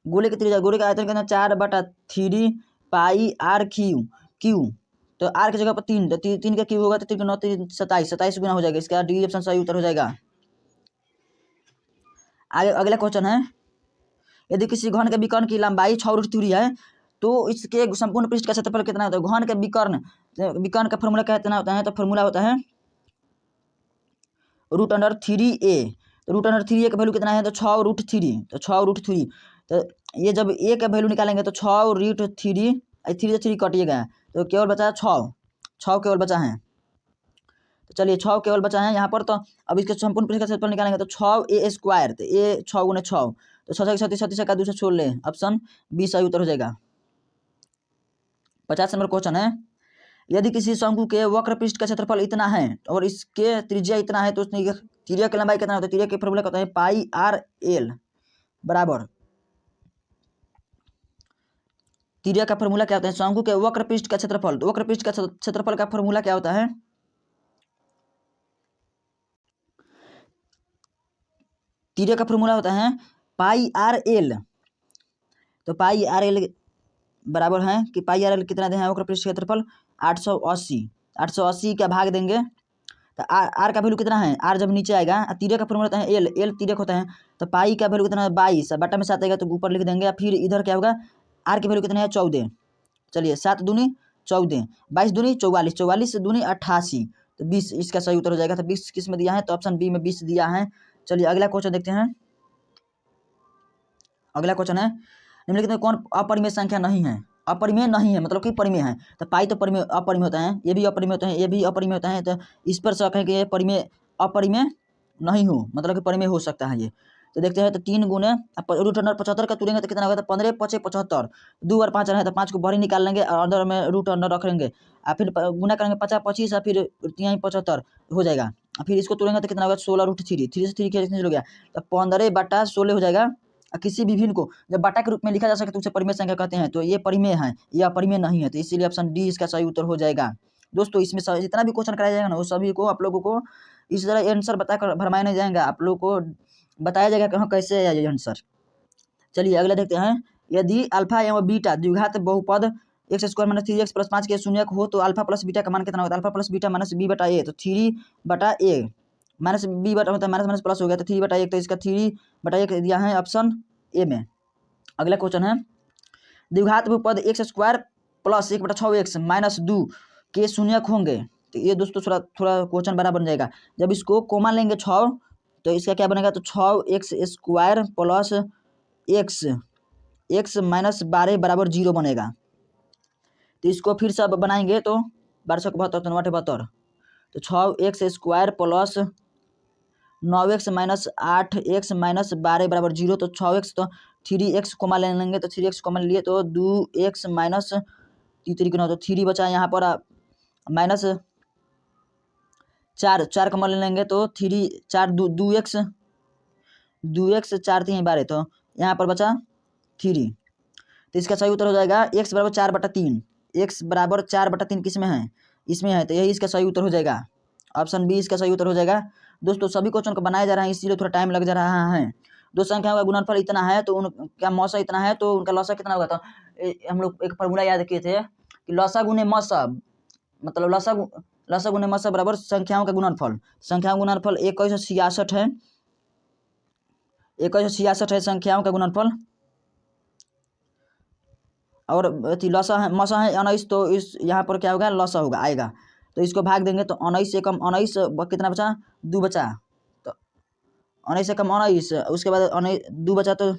गोले की त्रिज्या, गोले का आयतन कितना? 4/3πr क्यू तो आर की जगह पर 3, तो 3 का क्यूब होगा तो 3 का 9 3 27, 27 गुना हो जाएगा। इसका डी ऑप्शन सही उत्तर हो जाएगा। आगे अगला क्वेश्चन है, यदि किसी घन के विकर्ण की लंबाई 6√3 है तो इसके संपूर्ण पृष्ठ का क्षेत्रफल कितना होता है। घन के विकर्ण का फॉर्मूला कितना होता है, तो फॉर्मूला होता है √3a। तो √3a का वैल्यू कितना है, तो 6√3, तो 6√3। तो ये जब a का वैल्यू निकालेंगे तो 6√3, 3 से 3 कटिएगा तो केवल बचा 6 केवल बचा है। तो चलिए 6 केवल बचा है यहाँ पर। तो अब इसके संपूर्ण पृष्ठ का क्षेत्रफल निकालेंगे तो 6a², तो a 6 गुने 6, तो 6 36 36 का 2 से छोड़ ले, ऑप्शन बी सही उत्तर हो जाएगा। 50 नंबर क्वेश्चन है, यदि किसी शंकु के वक्र पृष्ठ का क्षेत्रफल इतना है और इसके त्रिज्या इतना है तो उसने त्रिज्या की लंबाई कितना होता है। त्रिज्या की फॉर्मूला कहता है पाई आर एल बराबर, त्रिज्या का फॉर्मूला क्या होता है, शंकु के वक्र पृष्ठ का क्षेत्रफल। तो वक्र पृष्ठ का क्षेत्रफल का फॉर्मूला क्या होता है, त्रिज्या का फॉर्मूला होता है पाई आर एल। तो पाई आर एल बराबर है कि पाई आर एल कितना दें वक्र पृष्ठ क्षेत्रफल 880, 880 का भाग देंगे तो आर का वैल्यू कितना है, आर जब नीचे आएगा तिर्यक का फॉर्मूला होता है एल, एल तिर्यक होता है। तो पाई का वैल्यू कितना है 22, बटा में 7 आएगा तो ऊपर लिख देंगे। फिर इधर क्या होगा, आर की वैल्यू कितना है 14। चलिए 7 दूनी 14, 22 दूनी 44, 44 दूनी 88, तो 20 इसका सही उत्तर हो जाएगा। तो 20 किस में दिया है, तो ऑप्शन बी में 20 दिया है। चलिए अगला क्वेश्चन देखते हैं। अगला क्वेश्चन है, निम्नलिखित में कौन अपरिमेय संख्या नहीं है। अपरिमेय नहीं है मतलब कि परिमेय है। तो पाई तो परिमेय अपरिमेय होता है, ये भी अपरिमेय होता है, ये भी अपरिमेय होता है। तो इस पर शक है कि ये परिमेय अपरिमेय नहीं हो, मतलब कि परिमेय हो सकता है ये। तो देखते हैं, तो 3 गुने √75 का तुरेंगे तो कितना होगा, तो 15 5 75, 2 और 5 है तो 5 को बाहर निकाल लेंगे और अंदर में रूट अंदर रख लेंगे और फिर गुना करेंगे 50 25 और फिर 3 75 हो जाएगा। और फिर इसको तुरेंगे तो कितना होगा 16√3, 3 से 3 कैंसिल हो गया तो 15/16 हो जाएगा। किसी भी भिन्न को जब बटा के रूप में लिखा जा सके तो उसे परिमेय संख्या कहते हैं। तो ये परिमेय है, ये अपरिमेय नहीं है, तो इसीलिए ऑप्शन डी इसका सही उत्तर हो जाएगा। दोस्तों इसमें जितना भी क्वेश्चन कराया जाएगा ना वो सभी को आप लोगों को इस तरह आंसर बताकर भरमाया नहीं जाएगा, आप लोगों को बताया जाएगा कि हाँ कैसे है ये आंसर। चलिए अगला देखते हैं, यदि अल्फा एवं बीटा द्विघात बहुपद x² - 3x + 5 के शून्यक हो तो अल्फा प्लस बीटा का मान कितना होता है। Alpha plus beta minus b/a, तो 3/a माइनस b बटा होता है माइनस माइनस प्लस हो गया तो 3/1, तो इसका 3/1 दिया है ऑप्शन ए में। अगला क्वेश्चन है, द्विघात बहुपद x² + 1/6x - 2 के शून्यक होंगे। तो ये दोस्तों थोड़ा क्वेश्चन बड़ा बन जाएगा। जब इसको कॉमन लेंगे 6 तो इसका क्या बनेगा, तो 6x² + x - 12 बराबर 0 बनेगा। तो इसको फिर से अब बनाएंगे तो 1272 तो 972, तो 6x² + 9x - 8x - 12 बराबर 0। तो 6x तो 3x कॉमन ले लेंगे तो 3x कॉमन लिए तो 2x माइनस 3 9, तो 3 बचा यहाँ पर माइनस 4 कॉमन ले लेंगे तो 3 4 2x 4 3 12, तो यहाँ पर बचा 3। तो इसका सही उत्तर हो जाएगा x बराबर 4/3, x बराबर 4/3 किस में है, इसमें है, तो यही इसका सही उत्तर हो जाएगा। ऑप्शन बी इसका सही उत्तर हो जाएगा। दोस्तों सभी क्वेश्चन को बनाया जा रहा है इसीलिए थोड़ा टाइम लग जा रहा है। दो संख्याओं का गुणनफल इतना है तो उनका मौसा इतना है तो उनका लौसा कितना होगा। तो हम लोग एक फार्मूला याद किए थे कि लौसा गुने मौसा, मतलब लौसा गुने मौसा बराबर संख्याओं का गुणनफल। संख्याओं का गुणनफल 2166 है, 2166 है संख्याओं का गुणनफल। और लौसा है मौसा है 19, तो इस यहाँ पर क्या होगा लौसा होगा आएगा। तो इसको भाग देंगे तो 19 से कम 19 कितना बचा 2 बचा, तो 19 से कम 19, उसके बाद 2 बचा तो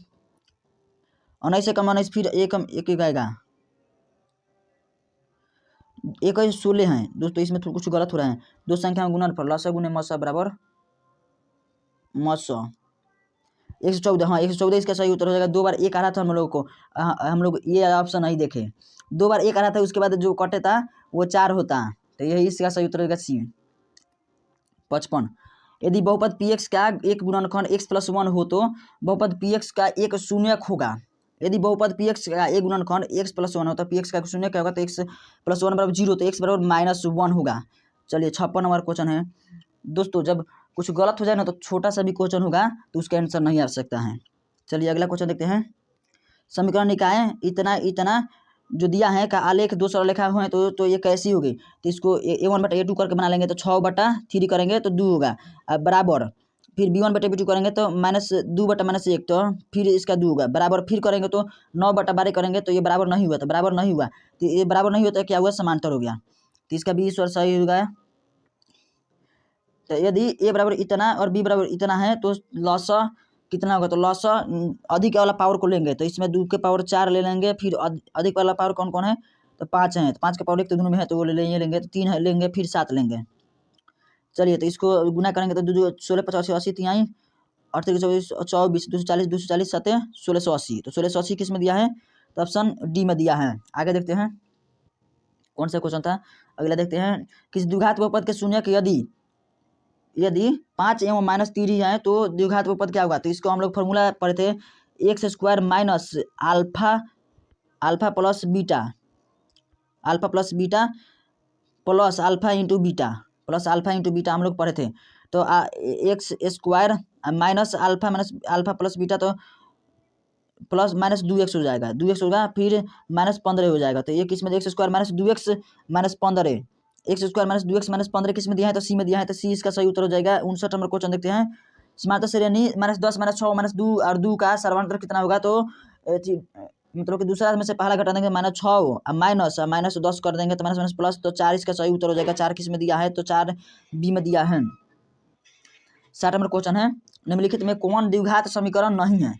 19 से कम 19 फिर एक आएगा 16 हैं। दोस्तों इसमें कुछ गलत हो रहा है। दो संख्या में गुणनफल लौसा गुने मौसा बराबर मौसा 114, हाँ 114 इसका सही उत्तर हो जाएगा। 2 बार 1 आ रहा था हम लोग को, हम लोग ये ऑप्शन नहीं देखे। 2 बार 1 आ रहा था उसके बाद जो कटे था वो 4 होता, तो यही इसका सही उत्तर होगा सी। 55, यदि बहुपद px का एक गुणनखंड x + 1 हो तो बहुपद px का एक शून्यक होगा। यदि बहुपद px का एक गुणनखंड x + 1 हो तो px का शून्यक क्या होगा, तो x + 1 बराबर 0, तो x बराबर -1 होगा। चलिए 56 नंबर क्वेश्चन है। दोस्तों जब कुछ गलत हो जाए ना तो छोटा सा भी क्वेश्चन होगा तो उसका आंसर नहीं आ सकता है। चलिए अगला क्वेश्चन देखते हैं। समीकरण निकाय इतना इतना जो दिया है का आलेख 2 सरलेखा हुए हैं तो ये कैसी होगी, तो इसको A1/A2 करके बना लेंगे तो 6/3 करेंगे तो 2 होगा, बराबर फिर B1/B2 करेंगे तो -2/-1 तो फिर इसका 2 होगा, बराबर फिर करेंगे तो 9/12 करेंगे तो ये बराबर नहीं हुआ, तो बराबर नहीं हुआ, तो ये बराबर नहीं होता, क्या हुआ, समांतर हो गया, तो इसका B स्वर सही होगा। तो यदि A बराबर इतना और B बराबर इतना है तो लॉसा कितना होगा, तो लॉसा अधिक वाला पावर को लेंगे, तो इसमें 2 के पावर 4 ले लेंगे, फिर अधिक वाला पावर कौन कौन है, तो 5 है, तो 5 के पावर 1 तो दोनों में है तो वो लेंगे, तो 3 है लेंगे, फिर 7 लेंगे। चलिए तो इसको गुना करेंगे तो 16 85 80 तिहाई 38 24 24 240 240 7 1680, तो 1680 किस में दिया है, तो ऑप्शन डी में दिया है। आगे देखते हैं कौन सा क्वेश्चन था, अगला देखते हैं, किसी द्विघात बहुपद के शून्यक यदि 5 एवं -3 ही है तो द्विघात बहुपद क्या होगा, तो इसको हम लोग फॉर्मूला पढ़े थे, x² minus alpha plus beta plus alpha into beta हम लोग पढ़े थे, तो x² minus alpha plus beta तो प्लस -2x हो जाएगा, 2x होगा, फिर -15 हो जाएगा, तो ये किस में x² minus 2x minus 15 x² minus 2x minus 15 किस में दिया है, तो सी में दिया है, तो सी इसका सही उत्तर हो जाएगा। 59 नंबर क्वेश्चन देखते हैं, समांतर श्रेणी -10 -6 -2 और 2 का सर्वांतर कितना होगा, तो मतलब कि दूसरा में से पहला घटा देंगे -6 माइनस 10 कर देंगे तो माइनस प्लस, तो 4 इसका सही उत्तर हो जाएगा। 4 किस में दिया है, तो 4 बी में दिया है। 60 नंबर क्वेश्चन है, निम्नलिखित में कौन द्विघात समीकरण नहीं है,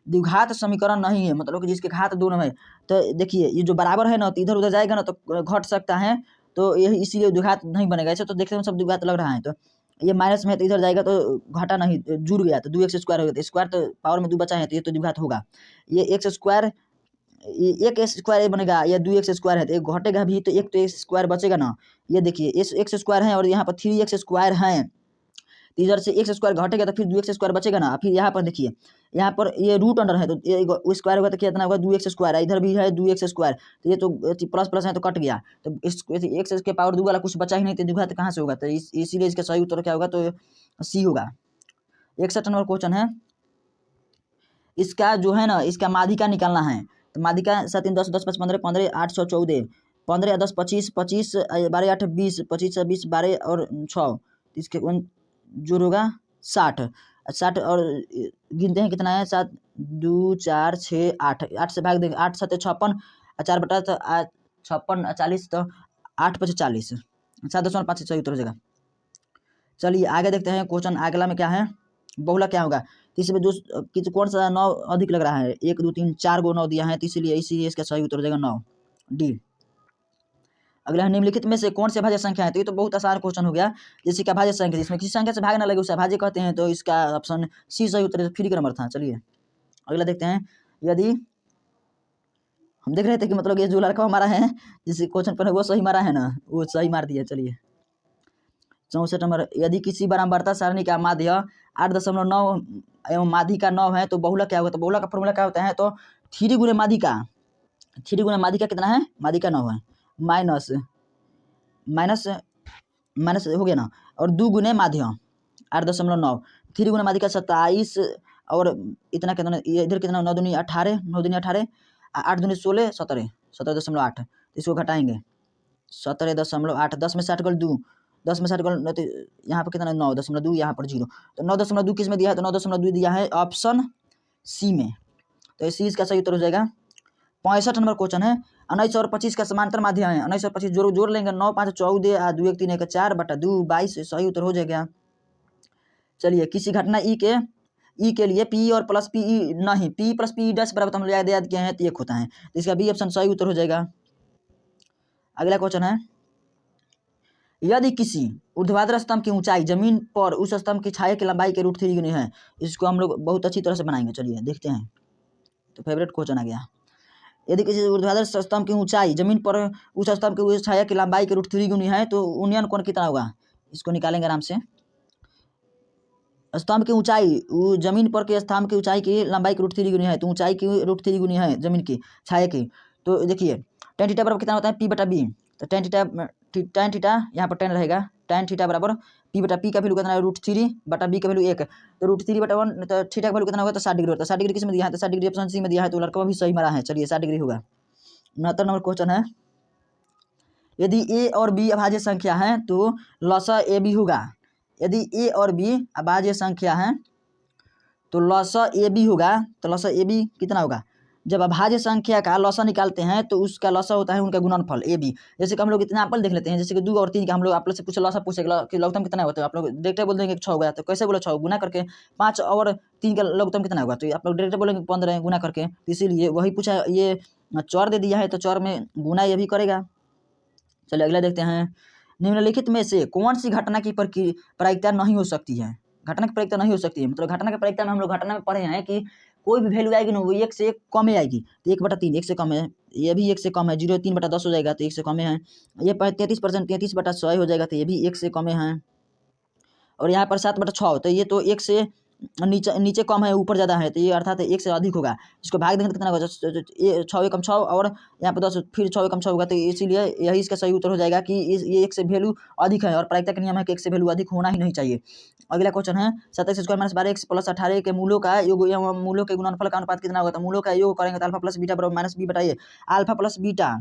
द्विघात समीकरण नहीं है मतलब कि जिसके घात दोनों है, तो देखिए ये जो बराबर है ना तो इधर उधर जाएगा ना तो घट सकता है, तो यही इसीलिए द्विघात नहीं बनेगा, ऐसे तो देखते हैं सब द्विघात लग रहा है, तो ये माइनस में है तो इधर जाएगा तो घटा नहीं, जुड़ गया तो 2x² हो गया, तो स्क्वायर तो पावर में 2 बचा है तो ये तो द्विघात होगा। ये x² एक स्क्वायर बनेगा, या 2x² है तो एक घटेगा भी, तो एक तो स्क्वायर बचेगा ना, ये देखिए x² है और यहाँ पर 3x² है, तो इधर से x² घटेगा तो फिर 2x² बचेगा ना, फिर यहाँ पर देखिए यहाँ पर ये रूट अंडर है तो स्क्वायर होगा तो कितना होगा 2x², इधर भी है 2x², तो ये तो प्लस प्लस है तो कट गया, तो x के पावर 2 वाला कुछ बचा ही नहीं, तो द्विघात कहाँ से होगा, तो इसीलिए इसका सही उत्तर क्या होगा, तो सी होगा। 61 नंबर क्वेश्चन है, इसका जो है ना इसका माध्यिका निकालना है, तो माध्यिका 7 3 10 10 5 15 15 8 6 14 15 10 25 25 12 8 20 25 20 12 और 6, इसके जोड़ होगा 60 और गिनते हैं कितना है 7 2 4 6 8 8 से भाग देंगे 8 7 56 4 बटा तो 56 40 तो 8 5 40 7.5 सही उत्तर हो जाएगा। चलिए आगे देखते हैं क्वेश्चन अगला में क्या है, बहुला क्या होगा, तो इसमें जो कौन सा 9 अधिक लग रहा है, 1 2 3 4 गो 9 दिया है, तो इसीलिए इसका सही उत्तर हो जाएगा 9 डी। अगला है, निम्नलिखित में से कौन से भाज्य संख्या है, तो ये तो बहुत आसान क्वेश्चन हो गया, जैसे कि भाज्य संख्या जिसमें किसी संख्या से भाग ना लगे उसे भाज्य कहते हैं, तो इसका ऑप्शन सी सही उत्तर फ्री क्रमर था। चलिए अगला देखते हैं, यदि हम देख रहे थे कि मतलब ये जो लड़का हमारा है जिस क्वेश्चन पर वो सही मारा है ना, वो सही मार दिया। चलिए 64 नंबर, यदि किसी बारंबारता सारणी का माध्य 8.9 एवं माध्यिका 9 है तो बहुला क्या होगा, तो बहुला का फॉर्मूला क्या होता है, तो 3 गुणे माध्यिका कितना है, माध्यिका 9 है, माइनस हो गया ना, और 2 गुणे माध्य 8.9, 3 गुणे माध्यिका 27 और इतना कितना इधर कितना 9 दूनी 18 8 दूनी 16 17.8, इसको घटाएंगे 17.8 10 में 60 गल 2 10 में 60 गल तो यहाँ पर कितना 9.2 यहाँ पर 0, तो 9.2 किस में दिया है, तो 9.2 दिया है ऑप्शन सी में, तो सी इसका सही उत्तर हो जाएगा। 65 नंबर क्वेश्चन है, 19 और 25 का समांतर माध्य है, 19 और 25 जोड़ लेंगे 9 5 14 2 1 3 1 4 बटा 2 22 सही उत्तर हो जाएगा। चलिए किसी घटना ई के लिए पी और प्लस पी नहीं पी प्लस पी डैश बराबर हम याद किए हैं तो एक होता है, तो इसका बी ऑप्शन सही उत्तर हो जाएगा। अगला क्वेश्चन है, यदि किसी ऊर्ध्वाधर स्तंभ की ऊंचाई जमीन पर उस स्तंभ की छाया की लंबाई के √3 गुनी है, इसको हम लोग बहुत अच्छी तरह से बनाएंगे। चलिए देखते हैं, तो फेवरेट क्वेश्चन आ गया, यदि किसी ऊर्ध्वाधर स्तंभ की ऊंचाई जमीन पर उस स्तंभ की छाया की लंबाई के √3 गुनी है तो उन्नयन कोण कितना होगा, इसको निकालेंगे आराम से। स्तंभ की ऊंचाई जमीन पर के स्तंभ की ऊंचाई की लंबाई की √3 गुनी है, तो ऊंचाई की √3 गुनी है जमीन की छाया की, तो देखिए tan थीटा बराबर कितना होता है, p/b, तो tan थीटा यहाँ पर tan रहेगा, tan थीटा बराबर p/p का वैल्यू कितना है √3/b का वैल्यू 1, तो √3/1 तो थीटा का वैल्यू कितना होगा, तो 60 डिग्री होता है। 60 डिग्री किस में दिया है, तो 60 डिग्री ऑप्शन सी में दिया है, तो लड़का भी सही मारा है। चलिए 60 डिग्री होगा। 69 नंबर क्वेश्चन है, यदि ए और बी अभाज्य संख्या है तो लसा ए बी होगा। यदि ए और बी अभाज्य संख्या है तो लसा ए बी होगा। तो लसा ए बी कितना होगा? जब अभाज्य संख्या का लसा निकालते हैं तो उसका लसा होता है उनका गुणनफल ए बी। जैसे कि हम लोग एग्जाम्पल देख लेते हैं, जैसे कि 2 और 3 का हम लोग आप लोग से पूछे लसा पूछेगा कि लघुत्तम कितना होता है, आप लोग डायरेक्ट बोल देंगे 6 होगा। तो कैसे बोला 6 गुना करके, 5 और 3 का लघुत्तम कितना होगा, तो आप लोग डायरेक्ट बोलेंगे 15 गुना करके। तो इसीलिए वही पूछा, ये चौर दे दिया है तो चौर में गुना ये भी करेगा। चलिए अगला देखते हैं, निम्नलिखित में से कौन सी घटना की प्रायिकता नहीं हो सकती है? घटना की प्रायिकता नहीं हो सकती है मतलब घटना की प्रायिकता में हम लोग घटना में पढ़े हैं कि कोई भी वैल्यू आएगी ना वो 1 से कम ही आएगी। तो 1/3 1 से कम है, ये भी 1 से कम है, 0.3/10 हो जाएगा तो 1 से कम है। ये 33% 33/100 हो जाएगा तो ये भी 1 से कम है। और यहाँ पर 7/6 तो ये तो 1 से नीचे नीचे कम है, ऊपर ज़्यादा है, तो ये अर्थात 1 से अधिक होगा। इसको भाग देंगे तो कितना होगा? 6 एकम 6 और यहाँ पर 10, फिर 6 एकम 6 होगा। तो इसीलिए यही इसका सही उत्तर हो जाएगा कि ये 1 से वैल्यू अधिक है और प्रायिकता का नियम है कि 1 से वैल्यू अधिक होना ही नहीं चाहिए। अगला क्वेश्चन है, 27² - 12x + 18 के मूलों का योग एवं मूलों के गुणनफल का अनुपात कितना होगा? तो मूलों का योग करेंगे तो अल्फा प्लस बीटा बराबर -b बताइए। अल्फा प्लस बीटा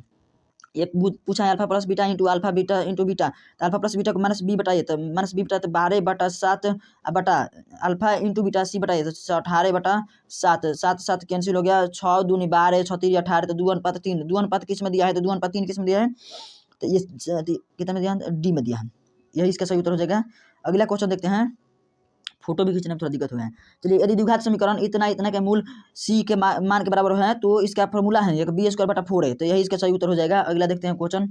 एक पूछा है, alpha plus beta into alpha beta into beta, तो अल्फा प्लस बीटा को -b बताइए। तो -b बताइए तो 12/7 बटा अल्फा इंटू बीटा c बताइए तो 18/7, 7 7 कैंसिल हो गया, 6 दूनी 12, 6 3 18, तो 2:3। 2 किस में दिया है? तो 2:3 किस में दिया है? तो ये कितना में दिया है? डी में दिया है। यही इसका सही उत्तर हो जाएगा। अगला क्वेश्चन देखते हैं, फोटो भी खींचने में थोड़ा दिक्कत हो गया है। चलिए, यदि द्विघात समीकरण इतना इतना के मूल c के मान के बराबर है तो इसका फॉर्मूला है एक b²/4 है, तो यही इसका सही उत्तर हो जाएगा। अगला देखते हैं क्वेश्चन,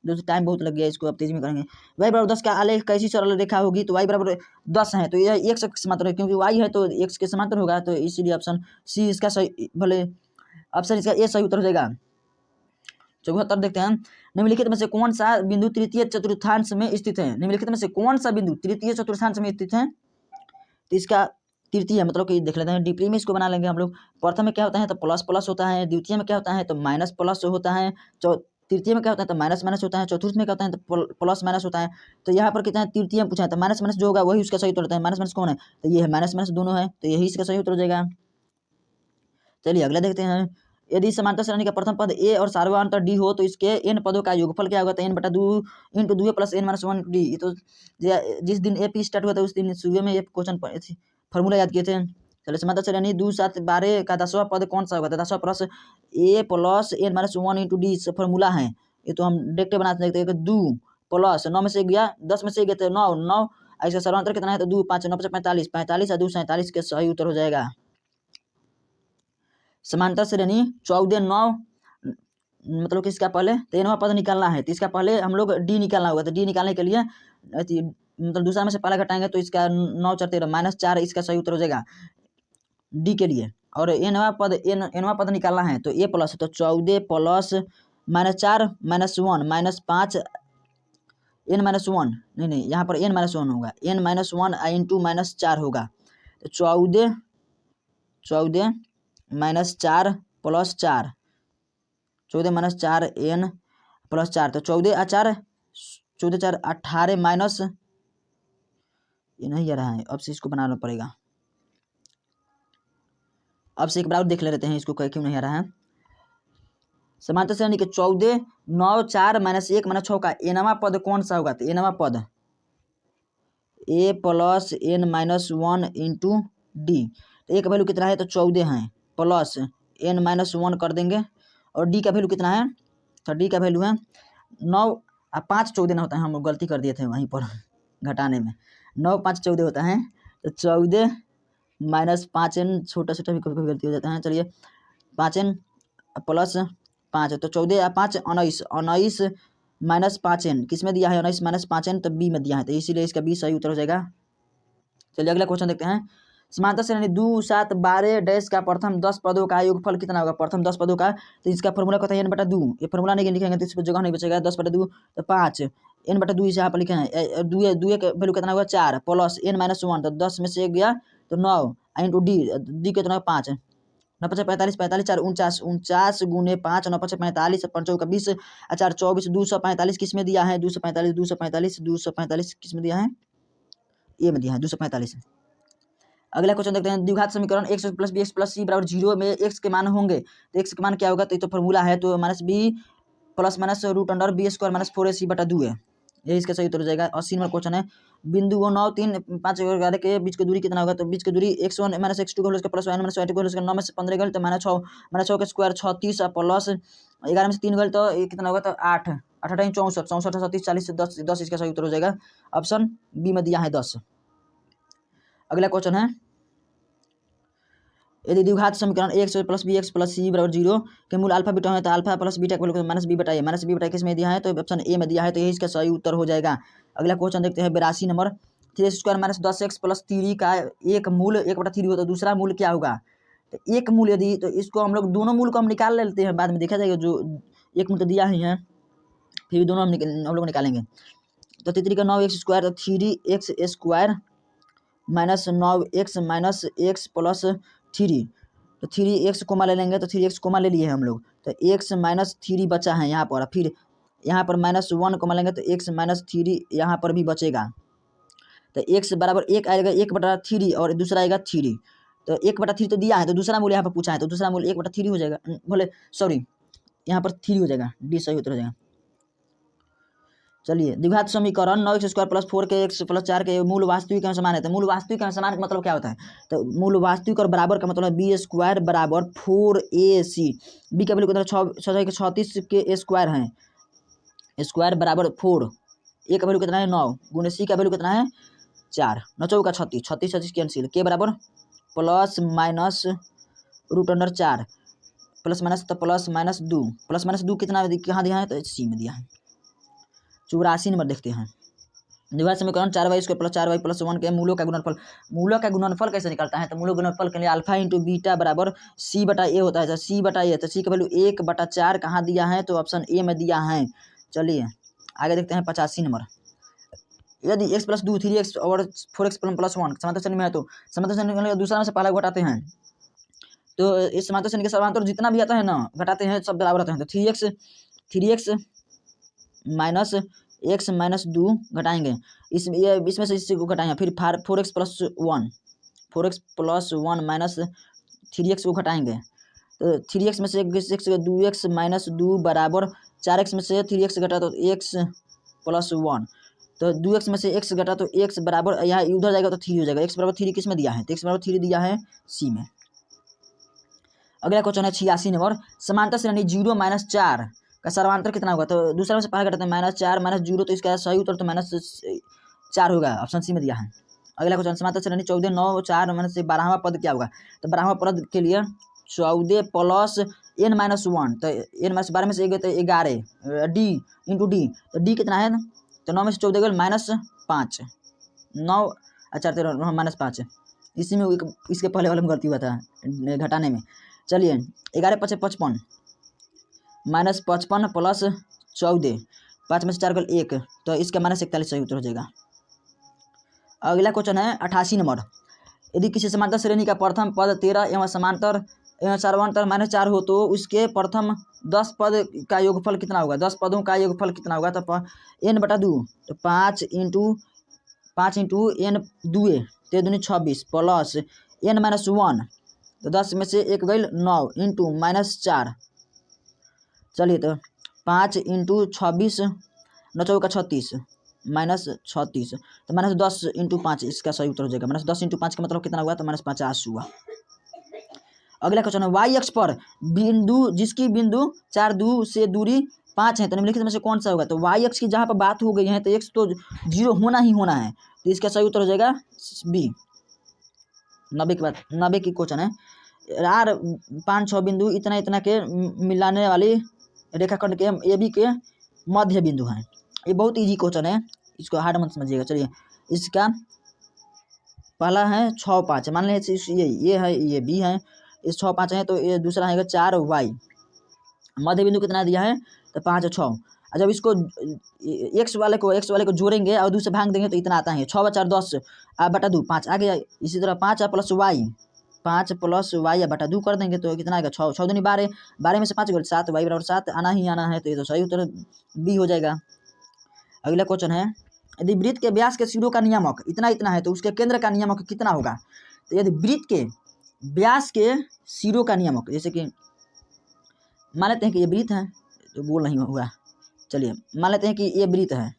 दोस्तों टाइम बहुत लग गया, इसको अब तेजी में करेंगे। y बराबर 10 का आलेख कैसी सरल रेखा होगी? तो y बराबर 10 है तो यह 1 से समांतर है, क्योंकि y है तो 1 के समांतर होगा, तो इसीलिए ऑप्शन सी इसका सही, भले ऑप्शन इसका ए सही उत्तर हो जाएगा। 74 देखते हैं, निम्नलिखित में से कौन सा बिंदु तृतीय चतुर्थांश में स्थित है? निम्नलिखित में से कौन सा बिंदु तृतीय चतुर्थांश में स्थित है? तो इसका तृतीय मतलब कि देख लेते हैं, डीपली में इसको बना लेंगे हम लोग। प्रथम में क्या होता है? तो प्लस प्लस होता है, द्वितीय में क्या होता है? तो माइनस प्लस होता है, तृतीय में क्या होता है? तो माइनस माइनस होता है, चतुर्थ में क्या होता है? तो प्लस माइनस होता है। तो यहाँ पर कितना है? तृतीय में पूछा है तो माइनस माइनस जो होगा वही उसका सही उत्तर होता है। माइनस माइनस कौन है? तो ये है माइनस माइनस दोनों है, तो यही इसका सही उत्तर हो जाएगा। चलिए अगला देखते हैं, यदि समांतर श्रेणी का प्रथम पद ए और सार्वधातुक डी हो तो इसके n पदों का योगफल क्या होगा? तो n/2 × 2a + n-1 डी। तो जिस दिन ए पी स्टार्ट हुआ था उस दिन सुबह में ये क्वेश्चन फॉर्मूला याद किए थे। चलिए, समांतर श्रेणी 2 7 12 का 10वां पद कौन सा होगा? तो 10वां plus a + n-1 × d formula है। ये तो हम डायरेक्ट बना सकते हैं कि 2 प्लस 9 में से गया 10 में से गया तो 9 9, इसका सर्वांतर कितना है? तो 2 5 9 45 45 और 2 47 के सही उत्तर हो जाएगा। समांतर श्रेणी 14 9 मतलब कि इसका पहले 13वां पद निकालना है, तो इसका पहले हम लोग डी निकालना होगा। तो डी निकालने के लिए मतलब दूसरा में से पहला घटाएंगे तो इसका 9 4 13 -4 इसका सही उत्तर हो जाएगा डी के लिए। और एनवां पद निकालना है तो ए प्लस, तो 14 प्लस -4 -1 -5 n-1 नहीं यहाँ पर n-1 होगा, n-1 इंटू -4 होगा, तो 14 -4 + 4 14 - 4 n + 4, तो 14 और 4 14 4 18 माइनस, ये नहीं आ रहा है, अब से इसको बनाना पड़ेगा। अब से एक बार देख लेते हैं इसको क्यों नहीं आ रहा है। समांतर श्रेणी के 14 9 4 -1 -6 का nवां पद कौन सा होगा? तो nवां पद a + n-1 इंटू डी। तो ए का वैल्यू कितना है? तो 14 है, प्लस n-1 कर देंगे, और डी का वैल्यू कितना है? तो डी का वैल्यू है 9 और 5 14 ना होता है, हम लोग गलती कर दिए थे वहीं पर घटाने में, 9 5 14 होता है, तो 14 -5 n छोटा छोटा भी कभी गलती हो जाता है। चलिए 5 n + 5, तो 14 और 5 19 19 -5 n किस में दिया है? 19 -5 n तो बी में दिया है, तो इसीलिए इसका बी सही उत्तर हो जाएगा। चलिए अगला क्वेश्चन देखते हैं, समांतर श्रेणी 2 7 12 डैश का प्रथम 10 पदों का योगफल कितना होगा? प्रथम 10 पदों का, तो इसका फॉर्मूला कहता है n/2। ये फॉर्मूला नहीं लिखेंगे तो इस पर जगह नहीं बचेगा, 10/2 तो 5 n/2 इसे यहाँ पर लिखे हैं। दुए का वैल्यू कितना होगा? 4 प्लस n-1, तो 10 में से 1 गया तो 9 इंटू डी कितना है? 5 9 5 45 45 4 49 49 गुने 5 9 5 45 5 चौका 20 4 24 245 किस में दिया है? 245 किस में दिया है? ए में दिया है 245। अगला क्वेश्चन देखते हैं, द्विघात समीकरण x plus b x plus c बराबर 0 में एक्स के मान होंगे, तो एक्स के मान क्या होगा, तो ये तो फॉर्मूला है, तो minus b plus minus root under b square minus 4ac बटा 2 है, यही इसका सही उत्तर हो जाएगा। 80 नंबर क्वेश्चन है, बिंदु 9 3 5 11 के बीच की दूरी कितना होगा, तो बीच की दूरी x1 minus x2 whole square plus y minus y2 whole square 9 में से 15 गल तो माइनस 6 के स्क्वायर 36 प्लस 11 में से 3 गल तो ये कितना होगा, तो 8 8 64 64 37 40 10 10 इसका सही उत्तर हो जाएगा, ऑप्शन बी में दिया है 10। अगला क्वेश्चन है, यदि द्विघात समीकरण x plus b x plus c बराबर 0 के मूल अल्फा बीटा है, तो अल्फा प्लस बीटा को माइनस बी बटा ए किस में दिया है, तो ऑप्शन ए में दिया है, तो यही इसका सही उत्तर हो जाएगा। अगला क्वेश्चन देखते हैं, 82 number, 3 square minus 10x plus 3 का एक मूल 1/3 हो, तो दूसरा मूल क्या होगा, तो एक मूल यदि, तो इसको हम लोग दोनों मूल को हम निकाल लेते हैं, बाद में देखा जाएगा, जो एक मूल तो दिया ही है, फिर दोनों हम लोग निकालेंगे। तो 3 का 9x स्क्वायर, तो 3x square minus 9x minus x plus 3, तो 3x कोमा ले लेंगे, तो 3x कोमा ले लिए हैं हम लोग, तो x माइनस 3 बचा है यहाँ पर, फिर यहाँ पर -1 कोमा लेंगे, तो x माइनस 3 यहाँ पर भी बचेगा, तो x बराबर 1 आएगा 1/3 और दूसरा आएगा 3, तो 1/3 तो दिया है, तो दूसरा मूल यहाँ पर पूछा है, तो दूसरा मूल 1/3 हो जाएगा, बोले सॉरी यहाँ पर 3 हो जाएगा, डी सही उत्तर हो जाएगा। चलिए, द्विघात समीकरण 9x square plus 4x plus 4 के मूल वास्तविक एवं समान है, तो मूल वास्तविक एवं समान का मतलब क्या होता है, तो मूल वास्तविक और बराबर का मतलब है बी स्क्वायर बराबर 4ac, बी का वैल्यू कितना 36 के स्क्वायर है, स्क्वायर बराबर 4, ए का वैल्यू कितना है 9 गुने सी का वैल्यू कितना है 4, 9 चौका 36 36 36 कैंसिल, के बराबर plus minus root under 4 plus minus, तो प्लस माइनस 2 कितना कहाँ दिया है, तो सी में दिया है। 84 नंबर देखते हैं, द्विघात समीकरण 4y square plus 4y plus 1 के मूलों का गुणनफल कैसे निकलता है, तो मूलों का गुणनफल के लिए अल्फा इंटू बीटा बराबर c बटा ए होता है, तो c बटा ए, तो c का वैल्यू 1/4 कहाँ दिया है, तो ऑप्शन ए में दिया है। चलिए आगे देखते हैं 85 नंबर, यदि x प्लस 2 3x और 4x प्लस 1 समांतर श्रेणी में है, तो समांतर श्रेणी में दूसरा में से पहला घटाते हैं, तो इस समांतर श्रेणी के समांतर जितना भी आता है ना घटाते हैं, सब बराबर आते हैं, तो 3x माइनस x माइनस 2 घटाएंगे, इसमें से इसी को घटाएंगे, फिर 4x प्लस 1 माइनस 3x को घटाएंगे, तो 3x में से 2x माइनस 2 बराबर 4x में से 3x घटा तो x प्लस 1, तो 2x में से x घटा तो x बराबर यहाँ उधर जाएगा तो 3 हो जाएगा, x बराबर 3 किस में दिया है, तो x बराबर 3 दिया है सी में। अगला क्वेश्चन है 86 नंबर, समांतर श्रेणी 0 माइनस 4 का सर्वांतर कितना होगा, तो दूसरा में से पहले घटाते हैं -4 -0, तो इसका सही उत्तर तो -4 होगा, ऑप्शन सी में दिया है। अगला क्वेश्चन, समांतर श्रेणी 14 9 4 माइनस 12वां पद क्या होगा, तो 12वां पद के लिए 14 प्लस n-1, तो n-12 में से 11 डी इंटू डी, तो डी कितना है, तो 9 में से 14 गए -5 9 अच्छा -5, इसी में इसके पहले वाले में गलती हुआ था घटाने में। चलिए 11 × 5 = 55 -55 प्लस 14 5 में से 4 गल 1, तो इसका -41 सही उत्तर हो जाएगा। अगला क्वेश्चन है 88 नंबर, यदि किसी समांतर श्रेणी का प्रथम पद 13 एवं समांतर एवं सर्वांतर -4 हो, तो उसके प्रथम 10 पद का योगफल कितना होगा, 10 पदों का योगफल कितना होगा, तो n/2, तो 5 इंटू n 2 ते दूनी 26 प्लस n-1, तो 10 में से 1 गई 9 इंटू -4, चलिए तो 5 इंटू 26 9 चौका 36 -36, तो -10 इंटू 5 इसका सही उत्तर हो जाएगा, -10 इंटू 5 का मतलब कितना हुआ, तो -50 हुआ। अगला क्वेश्चन है, वाई अक्ष पर बिंदु जिसकी बिंदु 4 2 से दूरी 5 है, तो निम्नलिखित में से कौन सा होगा, तो वाई अक्ष की जहाँ पर बात हो गई है, तो x तो 0 होना ही होना है, तो इसका सही उत्तर हो जाएगा बी। 90 की बात 90 की क्वेश्चन है, आर 5 6 बिंदु इतना के मिलाने वाली रेखाखंड के ए बी के मध्य बिंदु हैं, ये बहुत इजी क्वेश्चन है, इसको हार्ड मत समझिएगा। चलिए इसका पहला है 6 5, मान लीजिए ये है ये बी है, इस 6 5 है, तो ये दूसरा है 4 वाई, मध्य बिंदु कितना दिया है, तो 5 6, और जब इसको x वाले को जोड़ेंगे और 2 से भाग देंगे तो इतना आता है 6 × 4 10 बटा 2 5 आ गया, इसी तरह 5 प्लस वाई 5 प्लस वाई बटा 2 कर देंगे तो कितना आएगा 6 6 दूनी 12 12 में से 5 गए 7 वाई बराबर 7 आना ही आना है, तो ये तो सही उत्तर बी हो जाएगा। अगला क्वेश्चन है, यदि वृत्त के व्यास के सिरों का नियामक इतना है, तो उसके केंद्र का नियामक कितना होगा, तो यदि वृत्त के व्यास के सिरों का नियमक, जैसे कि मान लेते हैं कि ये वृत्त है, तो गोल नहीं हुआ, चलिए मान लेते हैं कि ये वृत्त है,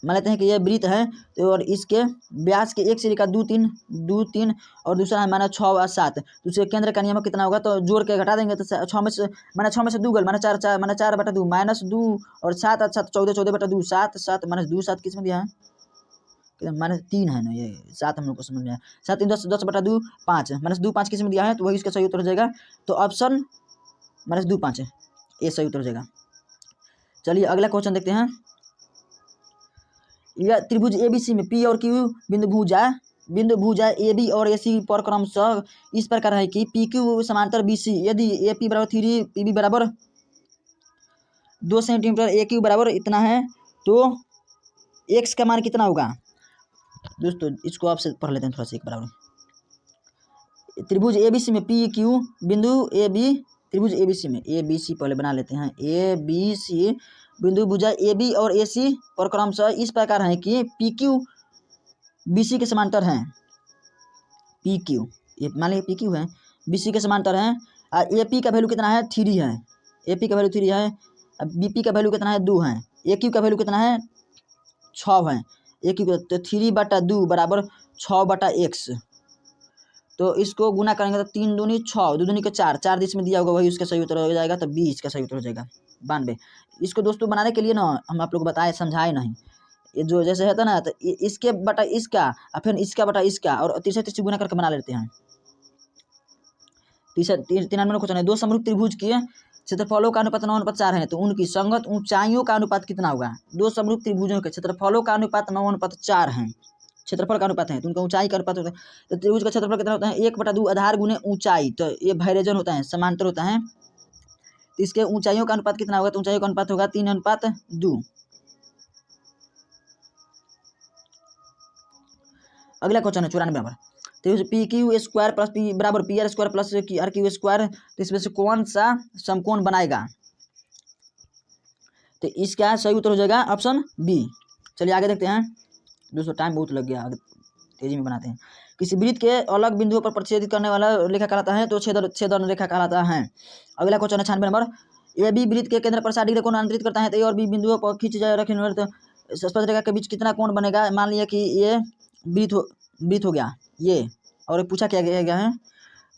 मान लेते हैं कि ये वृत्त है, तो और इसके व्यास के एक सिरे का 2 3 और दूसरा है माना 6 और 7, तो उसके केंद्र का नियमक कितना होगा, तो जोड़ के घटा देंगे तो 6 में से माना 6 में से 2 गल माना 4 माना 4/2 -2 और 7 अच्छा 14/2 7 माइनस 2 7 किस में दिया है, माइनस 3 है ना, ये 7 हम लोग को समझ में आया, 7 3 10 10/2 5 -2 5 किस में दिया है, तो वही इसका सही उत्तर हो जाएगा। तो ऑप्शन -2 5 है, ये सही उत्तर हो जाएगा। चलिए अगला क्वेश्चन देखते हैं। यह त्रिभुज ABC में P और Q बिंदु भुजा AB और AC पर क्रमशः इस प्रकार है कि PQ समांतर BC, यदि AP बराबर 3 PB बराबर 2 सेंटीमीटर AQ बराबर इतना है, तो x का मान कितना होगा। दोस्तों इसको आपसे पढ़ लेते हैं थोड़ा सा एक बराबर। त्रिभुज ABC में PQ बिंदु AB, त्रिभुज ABC में ABC पहले बना लेते हैं, ABC बिंदु भुजा AB और AC पर क्रमशः इस प्रकार है कि PQ BC के समांतर हैं, PQ ये मान लीजिए PQ है, BC के समांतर हैं, और AP का वैल्यू कितना है 3 है, AP का वैल्यू 3 है, BP का वैल्यू कितना है 2 है, AQ का वैल्यू कितना है 6 है, AQ तो 3/2 बराबर 6/x, तो इसको गुना करेंगे तो 3 दूनी 6 2 दूनी के 4 4 जिसमें दिया होगा वही उसका सही उत्तर हो जाएगा, तो 20 का सही उत्तर हो जाएगा 92। इसको दोस्तों बनाने के लिए ना हम आप लोग को बताए समझाए नहीं, ये जो जैसे है ना, तो इसके बटा इसका और फिर इसका बटा इसका और तीसरे गुना करके बना लेते हैं। तीन नंबर क्वेश्चन है, 2 समरूप त्रिभुज के क्षेत्रफलों का अनुपात 9:4 है, तो उनकी संगत ऊंचाइयों का अनुपात कितना होगा। 2 समरूप त्रिभुजों के क्षेत्रफलों का अनुपात 9:4 है, क्षेत्रफल का अनुपात है, तो उनका ऊंचाई का अनुपात होता है, तो त्रिभुज का क्षेत्रफल कितना होता है 1/2 आधार गुने ऊंचाई, तो ये वाइब्रेशन होता है, समांतर होता है, तो इसके ऊंचाइयों का अनुपात कितना होगा, तो ऊंचाइयों का अनुपात होगा 3:2। अगला क्वेश्चन है 94 नंबर, तो PQ² प्लस P बराबर PR² प्लस RQ², तो इसमें से कौन सा समकोण बनाएगा, तो इसका सही उत्तर हो जाएगा ऑप्शन बी। चलिए आगे देखते हैं दोस्तों, टाइम बहुत लग गया, तेजी में बनाते हैं। किसी वृत्त के अलग बिंदुओं पर प्रतिच्छेदित करने वाला रेखा कहलाता है, तो छेदन रेखा कहलाता है। अगला क्वेश्चन है 96 नंबर, AB वृत्त के केंद्र पर 60 डिग्री कोण अंतरित करता है, तो A और B बिंदुओं पर खींच जाए रखने वाले, तो स्पर्श रेखा के बीच कितना कोण बनेगा। मान लिया कि ये वृत्त हो गया ये, और पूछा क्या गया है,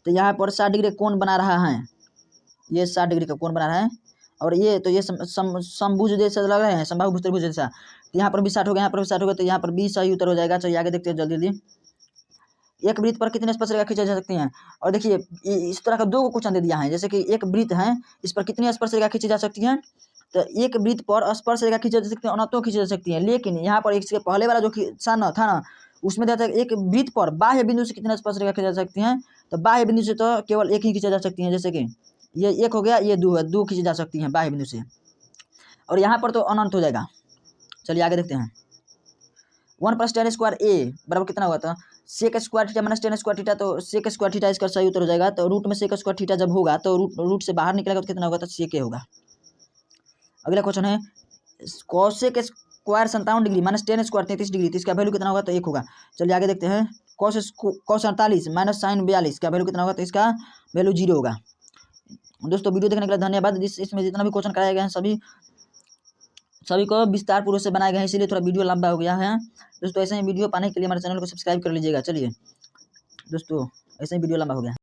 तो यहाँ पर 60 डिग्री कोण बना रहा है, ये 60 डिग्री का कोण बना रहा है, और ये तो ये समभुज जैसा लग रहे हैं, समबाहु त्रिभुज जैसा, तो यहाँ पर भी 60 हो गया, यहाँ पर भी 60 हो गया, तो यहाँ पर भी सही उत्तर हो जाएगा। चलिए आगे देखते हैं जल्दी जल्दी। एक वृत्त पर कितने स्पर्श रेखा खींची जा सकती हैं, और देखिए इस तरह का 2 क्वेश्चन दे दिया है, जैसे कि एक वृत्त है, इस पर कितनी स्पर्श रेखा खींची जा सकती है, तो एक वृत्त पर स्पर्श रेखा खींची जा सकती है, अनंतों खींची जा सकती है, लेकिन यहाँ पर इसके पहले वाला जो था ना उसमें था एक वृत्त पर बाह्य बिंदु से कितने स्पर्श रेखा खींची जा सकती हैं, तो बाह्य बिंदु से तो केवल एक ही खींची जा सकती है, जैसे कि ये 1 हो गया, ये 2 है, 2 खींची जा सकती हैं बाह्य बिंदु से, और यहाँ पर तो अनंत हो जाएगा। चलिए आगे देखते हैं। 1+10² A बराबर कितना हुआ था, sec² थीटा माइनस 10² थीटा, तो sec² थीटा इसका सही उत्तर हो जाएगा। तो रूट में sec² थीटा जब होगा तो रूट से बाहर निकलेगा तो कितना होगा, तो sec होगा। अगला क्वेश्चन है cosec² 57 डिग्री माइनस 10² 33 डिग्री, तो इसका वैल्यू कितना होगा, तो 1 होगा। चलिए आगे देखते हैं। cos 48 माइनस sin 42 का वैल्यू कितना होगा, तो इसका वैल्यू 0 होगा। दोस्तों वीडियो देखने के लिए धन्यवाद। इसमें जितना भी क्वेश्चन कराए गए हैं सभी को विस्तार पूर्वक से बनाए गए हैं, इसीलिए थोड़ा वीडियो लंबा हो गया है। दोस्तों ऐसे ही वीडियो पाने के लिए हमारे चैनल को सब्सक्राइब कर लीजिएगा। चलिए दोस्तों ऐसे ही वीडियो लंबा हो गया।